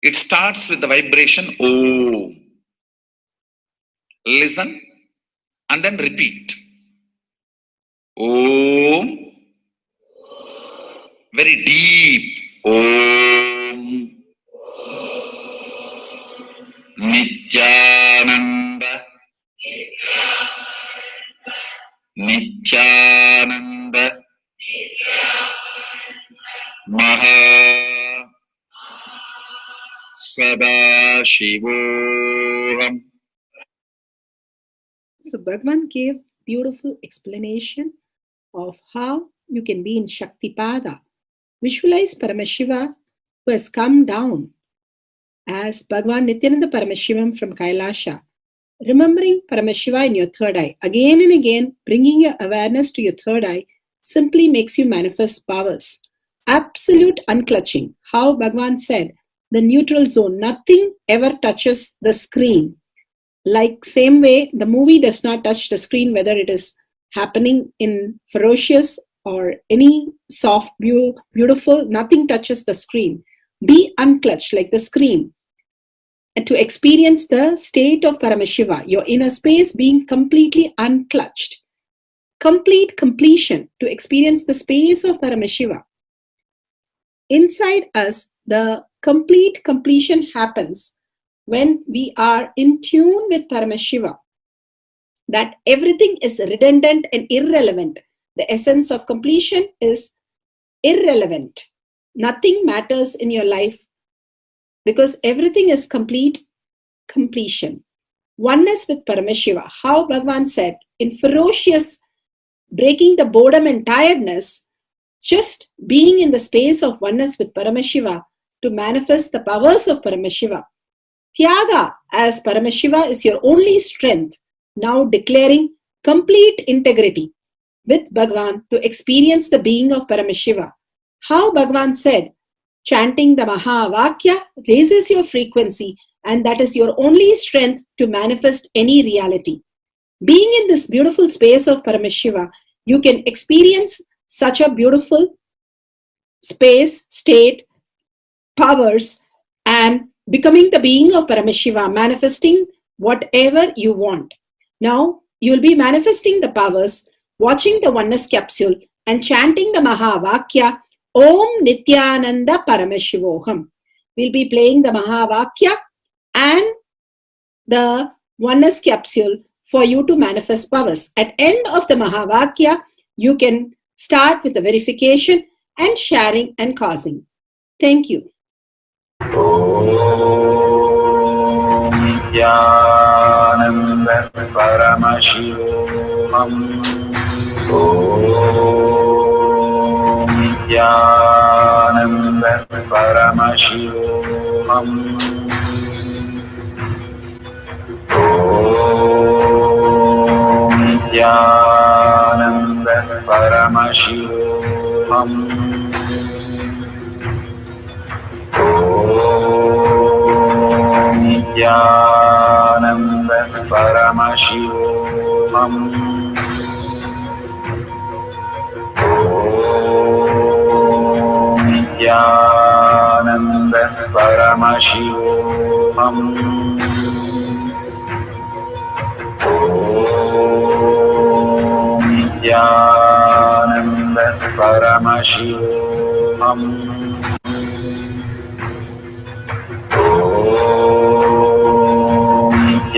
It starts with the vibration Om. Listen and then repeat. Om. Very deep. Om. Nithyananda. Nithyananda. Maha Sadashivoham. So Bhagavan gave beautiful explanation of how you can be in Shaktipada. Visualize Paramashiva who has come down as Bhagavan Nithyananda Paramashivam from Kailasha. Remembering Paramashiva in your third eye, again and again, bringing your awareness to your third eye simply makes you manifest powers. Absolute unclutching. How Bhagavan said, the neutral zone, nothing ever touches the screen. Like same way, the movie does not touch the screen, whether it is happening in ferocious or any soft, beautiful, nothing touches the screen. Be unclutched like the screen. And to experience the state of Paramashiva, your inner space being completely unclutched. Complete completion to experience the space of Paramashiva. Inside us, the complete completion happens when we are in tune with Paramashiva. That everything is redundant and irrelevant. The essence of completion is irrelevant. Nothing matters in your life because everything is complete completion. Oneness with Paramashiva. How Bhagavan said, in ferocious breaking the boredom and tiredness, just being in the space of oneness with Paramashiva to manifest the powers of Paramashiva. Tyaga as Paramashiva is your only strength. now declaring complete integrity with Bhagavan to experience the being of Paramashiva. How Bhagavan said, chanting the Mahavakya raises your frequency, and that is your only strength to manifest any reality. Being in this beautiful space of Paramashiva, you can experience such a beautiful space, state, powers, and becoming the being of Paramashiva, manifesting whatever you want. Now, you'll be manifesting the powers, watching the oneness capsule, and chanting the Mahavakya, Om Nithyananda Paramashivoham. We'll be playing the Mahavakya and the oneness capsule for you to manifest powers. At end of the Mahavakya, you can start with the verification and sharing and causing. Thank you. Nithyananda Paramashivoham. Nithyananda Paramashivoham. Nithyananda Paramashivoham. Nithyananda Paramashivoham. Nithyananda Paramashivoham. Nithyananda Paramashivoham.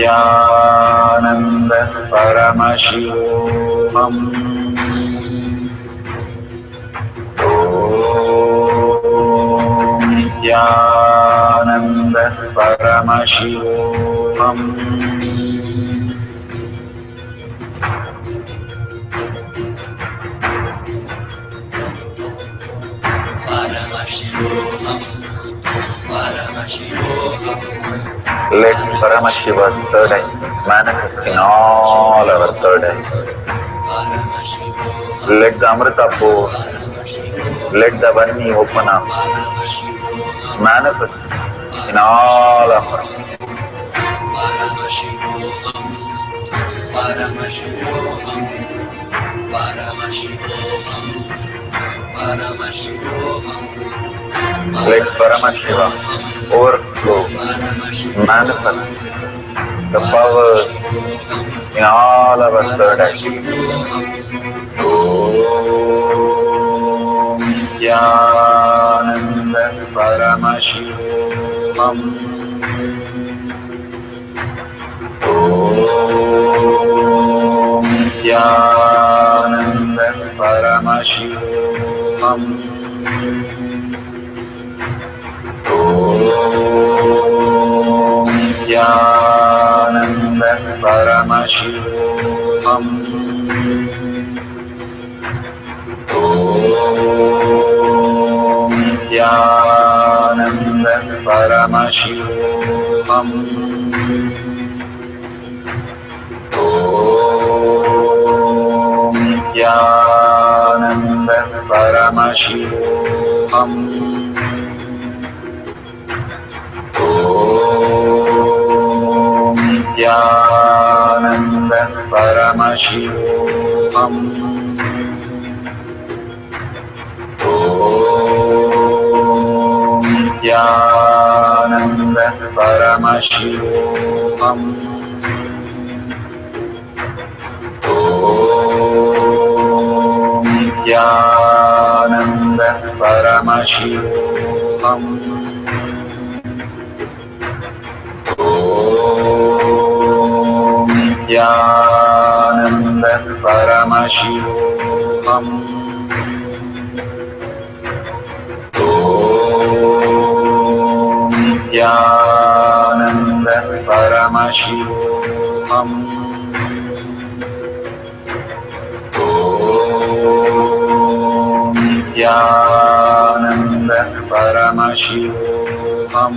Nithyananda Paramashivoham. Nithyananda Paramashivoham. Let Paramashiva's third eye manifest in all our third eyes. Let the Amrita pour, let the Vani open up, manifest in all of us. Let Paramashiva overflow, manifest the powers in all our third eyes. Om Nithyananda Paramashivoham. Om Nithyananda Paramashivoham. Om Nithyananda Paramashivoham. Om Nithyananda Paramashivoham. Om Nithyananda Paramashivoham. Om Nithyananda Paramashivoham. Om Nithyananda Paramashivoham. Om Nithyananda Paramashivoham. Om Nithyananda Paramashivoham. Om Nithyananda Paramashivoham. Om Nithyananda Paramashivoham.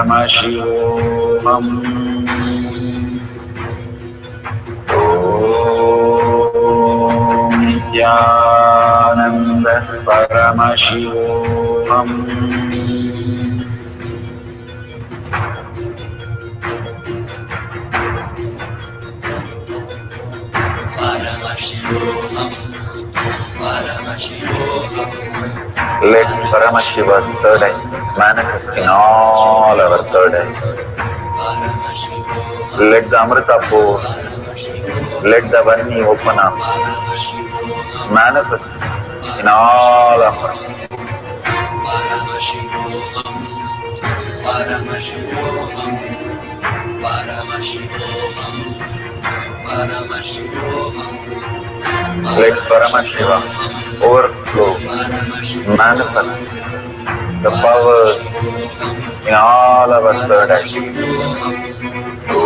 Paramashivoham. Nithyananda Paramashivoham. Let Paramashiva's third eye manifest in all our third eyes. Let the Amrita pour, let the Vani open up, manifest in all of us. Let Paramashiva overflow, manifest the powers in all our third eyes. Om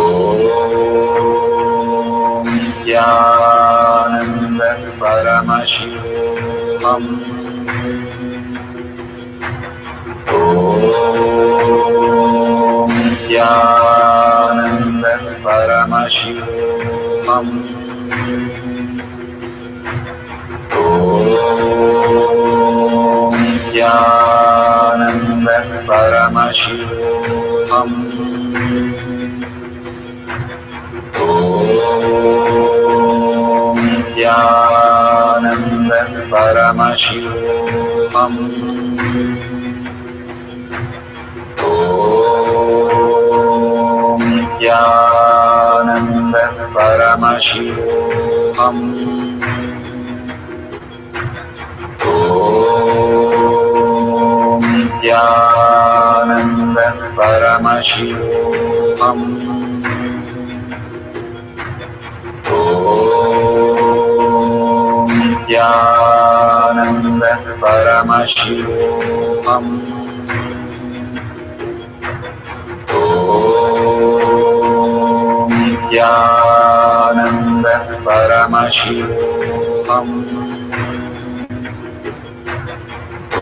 Nithyananda Paramashivoham. Om Nithyananda Paramashivoham. Om Nithyananda Paramashivoham. Om Nithyananda Paramashivoham. Om Nithyananda Paramashivoham. Om Nithyananda Paramashivoham. Om Nithyananda Paramashivoham. Om Nithyananda Paramashivoham.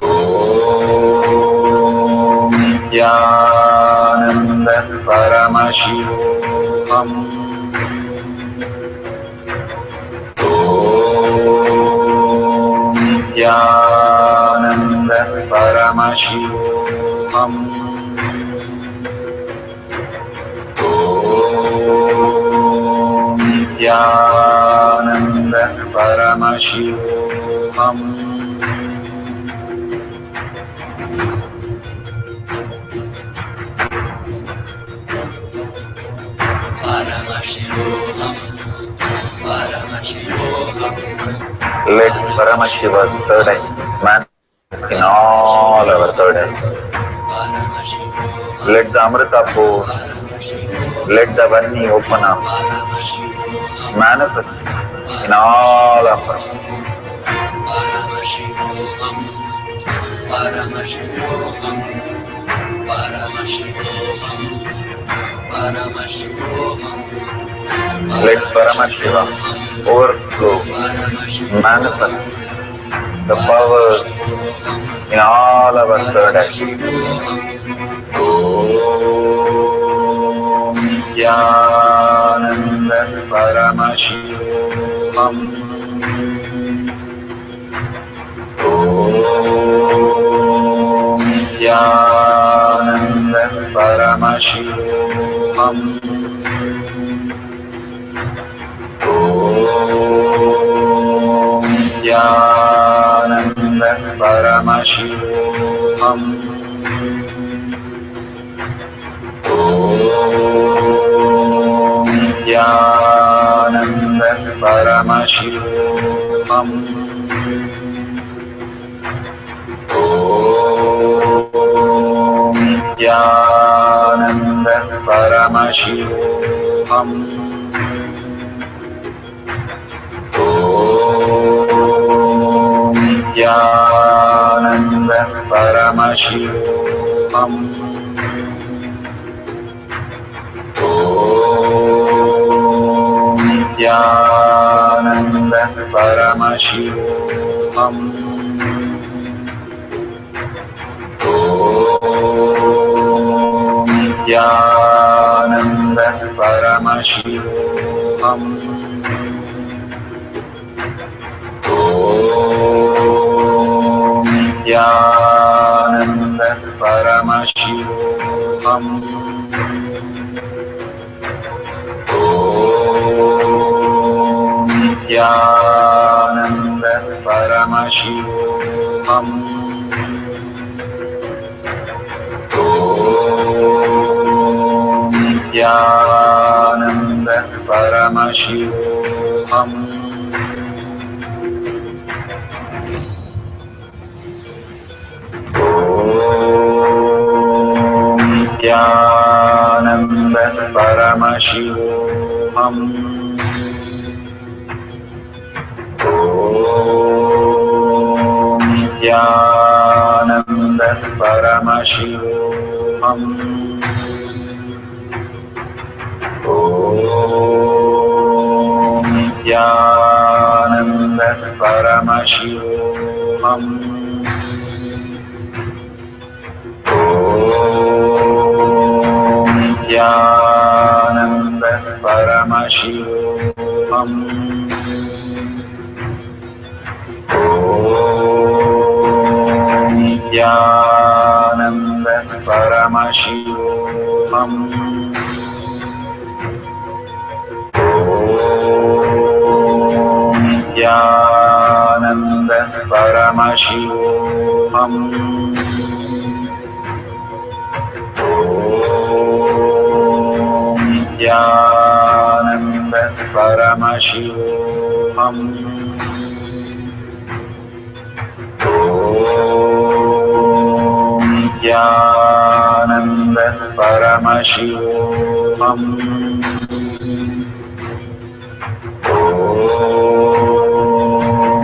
Om Nithyananda Paramashivoham. Om Nithyananda Paramashivoham. Om Nithyananda Paramashivoham. Let Paramashiva's third eye manifest in all our third eyes. Let the Amrita pour, let the Vani open up, manifest in all of us. Let Paramashiva overflow, manifest the powers in all our third eyes. Om Nithyananda Paramashivoham. Om Nithyananda Paramashivoham. Om Nithyananda Paramashivoham. Om Nithyananda Paramashivoham. Om Nithyananda Paramashivoham. Om Nithyananda Paramashivoham. Om Nithyananda Paramashivoham. Om Paramashivoham. Nithyananda Paramashivoham. Nithyananda Paramashivoham. Nithyananda Paramashivoham. Nithyananda Paramashivoham. Nithyananda Paramashivoham. Nithyananda Paramashivoham. Nithyananda Paramashivoham. Nithyananda Paramashivoham. Nithyananda Paramashivoham. Nithyananda Paramashivoham. Nithyananda Paramashivoham.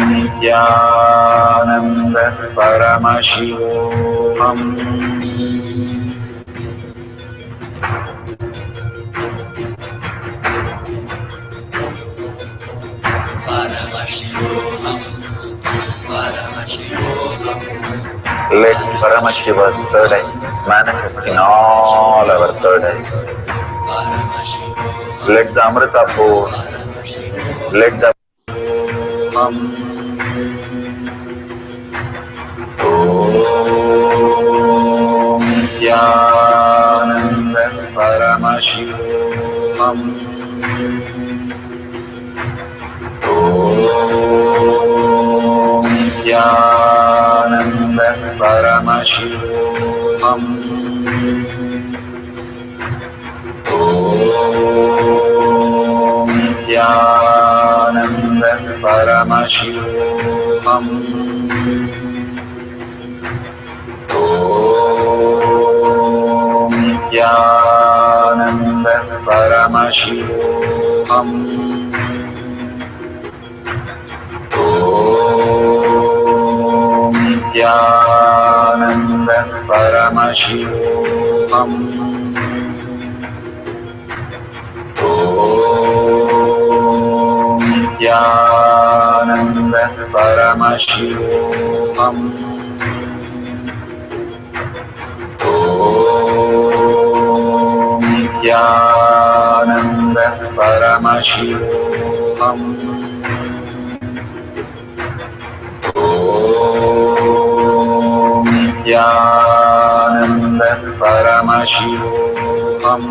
Nithyananda Paramashivoham. Let Paramashiva's third eye manifest in all our third eyes. Let the Amrita pour, let the Om Nithyananda Paramashivoham. Nithyananda Paramashivoham. Nithyananda Paramashivoham. Nithyananda Paramashivoham. Nithyananda Paramashivoham. Nithyananda Paramashivoham. Nithyananda Paramashivoham. Nithyananda Paramashivoham.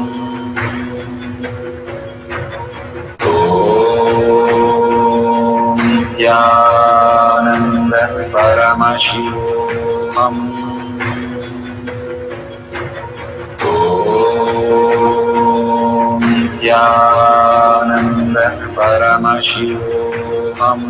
Nithyananda Paramashivoham. Nithyananda Paramashivoham.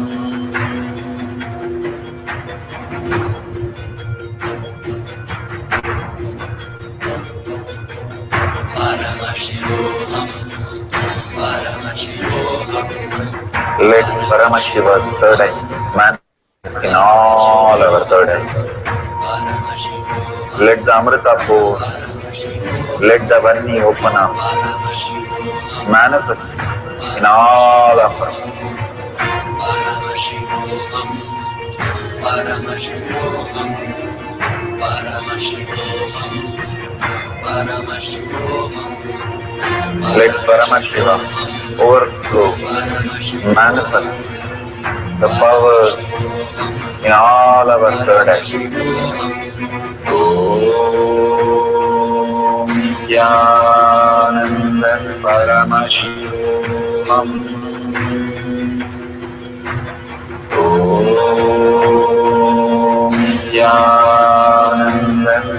Let Paramashiva's third eye manifest in all our third eyes. Let the Amrita pour, let the Vani open up, manifest in all of us. Let Paramashiva overflow, manifest the powers in all our third eye. Om Jnana Paramashivam. Om Jnana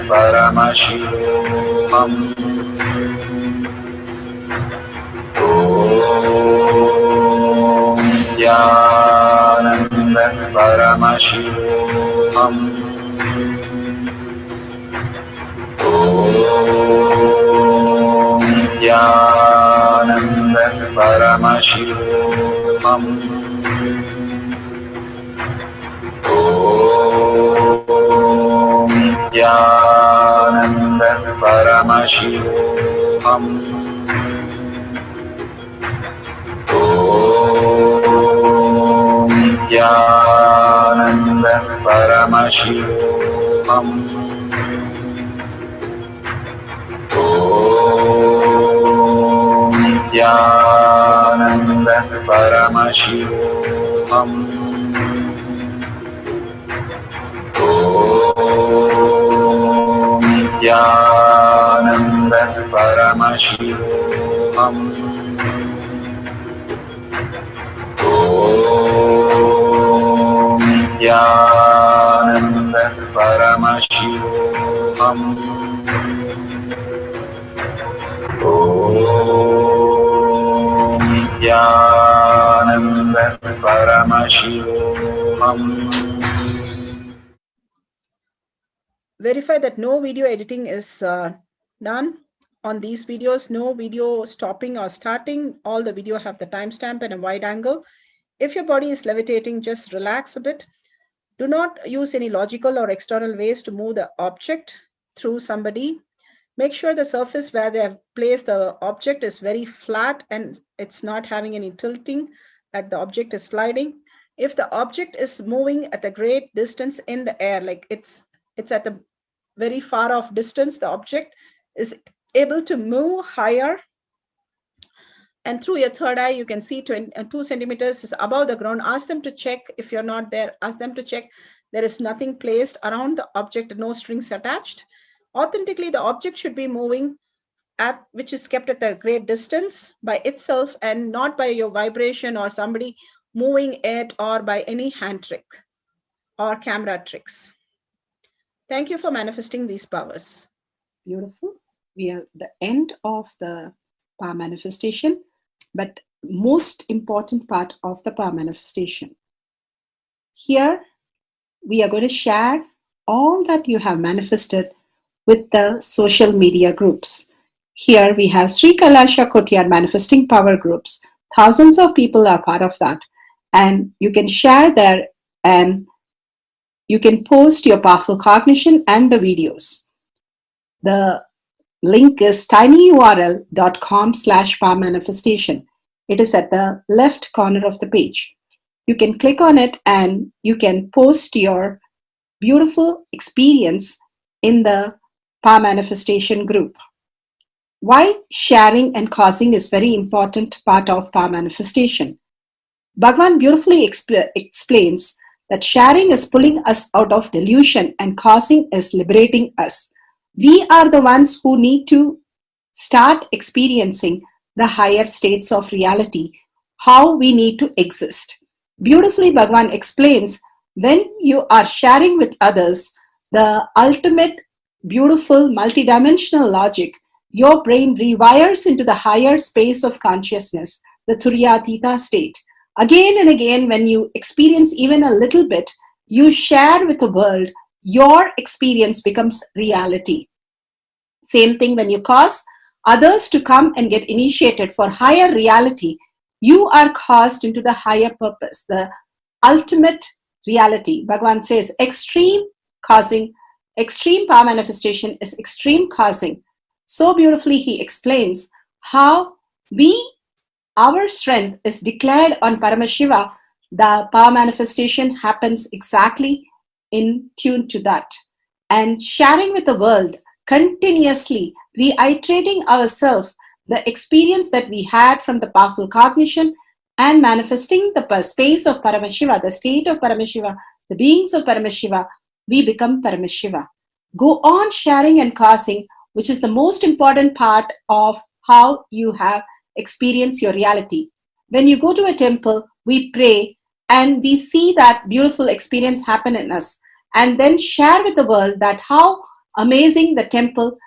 Paramashivam. Om Jnana Paramashivam. Om Jnana Paramashivam. Om Jnana Paramashivam. Om Jnana Paramashivam. Om Jnana Paramashivam. Om Jnana Paramashivam. Om Jnana Paramashivam. Om Jnana Paramashivam. Verify that no video editing is done on these videos. No video stopping or starting. All the video have the timestamp and a wide angle. If your body is levitating, just relax a bit. Do not use any logical or external ways to move the object through somebody. Make sure the surface where they have placed the object is very flat and it's not having any tilting, that the object is sliding. If the object is moving at a great distance in the air, like it's at a very far off distance, the object is able to move higher, and through your third eye you can see 2 centimeters is above the ground. Ask them to check. If you're not there, ask them to check there is nothing placed around the object, no strings attached. Authentically, the object should be moving at which is kept at a great distance by itself and not by your vibration or somebody moving it or by any hand trick or camera tricks. Thank you for manifesting these powers. Beautiful. We are at the end of the power manifestation, but most important part of the power manifestation. Here, we are going to share all that you have manifested with the social media groups. Here we have Sri Kailasha Kotyar manifesting power groups. Thousands of people are part of that. And you can share there and you can post your powerful cognition and the videos. The link is tinyurl.com/powermanifestation. It is at the left corner of the page. You can click on it and you can post your beautiful experience in the power manifestation group. Why sharing and causing is very important part of power manifestation. Bhagavan beautifully explains that sharing is pulling us out of delusion and causing is liberating us. We are the ones who need to start experiencing the higher states of reality, how we need to exist. Beautifully, Bhagavan explains when you are sharing with others the ultimate beautiful multidimensional logic, your brain rewires into the higher space of consciousness, the Turyatita state. Again and again, when you experience even a little bit, you share with the world, your experience becomes reality. Same thing when you cause others to come and get initiated for higher reality, you are caused into the higher purpose, the ultimate reality. Bhagavan says extreme causing, extreme power manifestation is extreme causing. So beautifully he explains how our strength is declared on Paramashiva. The power manifestation happens exactly in tune to that. And sharing with the world, continuously reiterating ourselves the experience that we had from the powerful cognition and manifesting the space of Paramashiva, the state of Paramashiva, the beings of Paramashiva, we become Paramashiva. Go on sharing and causing, which is the most important part of how you have experienced your reality. When you go to a temple, we pray and we see that beautiful experience happen in us, and then share with the world that how amazing the temple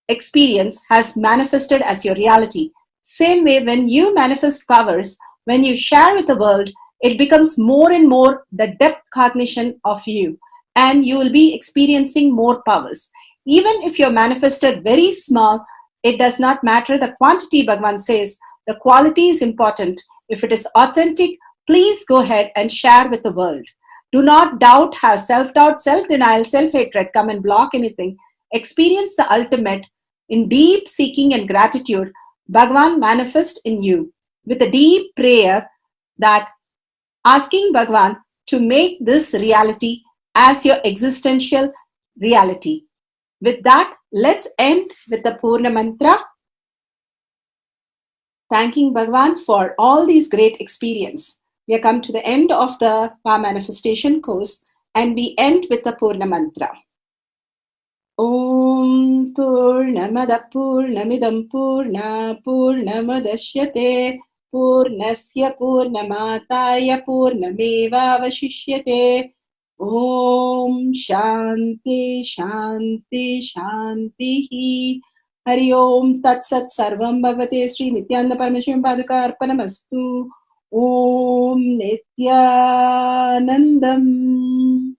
experience has manifested as your reality. Same way, when you manifest powers, when you share with the world, it becomes more and more the depth cognition of you, and you will be experiencing more powers. Even if you're manifested very small, it does not matter the quantity. Bhagavan says the quality is important. If it is authentic, please go ahead and share with the world. Do not doubt, have self-doubt, self-denial, self-hatred come and block anything. Experience the ultimate in deep seeking and gratitude. Bhagavan manifest in you with a deep prayer, that asking Bhagavan to make this reality as your existential reality. With that, let's end with the Purna Mantra, thanking Bhagavan for all these great experience. We have come to the end of the Power Manifestation course, and we end with the Purna Mantra. Om Purnamada Purnamidam Purna Purnamadashyate Purnasya Purnamataya Purnameva Vashishyate. Om Shanti Shanti Shanti. Hari Om Tat Sat Sarvam Bhagavate Sri Nithyananda Paramashivam Padaka Arpanamastu. Om Nithyanandam.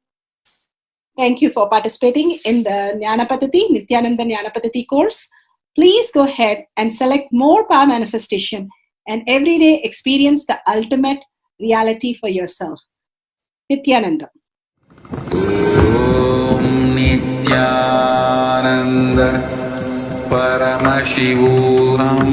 Thank you for participating in the Jnana Paddhati, Nithyananda Jnana Paddhati course. Please go ahead and select more power manifestation and every day experience the ultimate reality for yourself. Nithyananda. Om Nithyananda Paramashivoham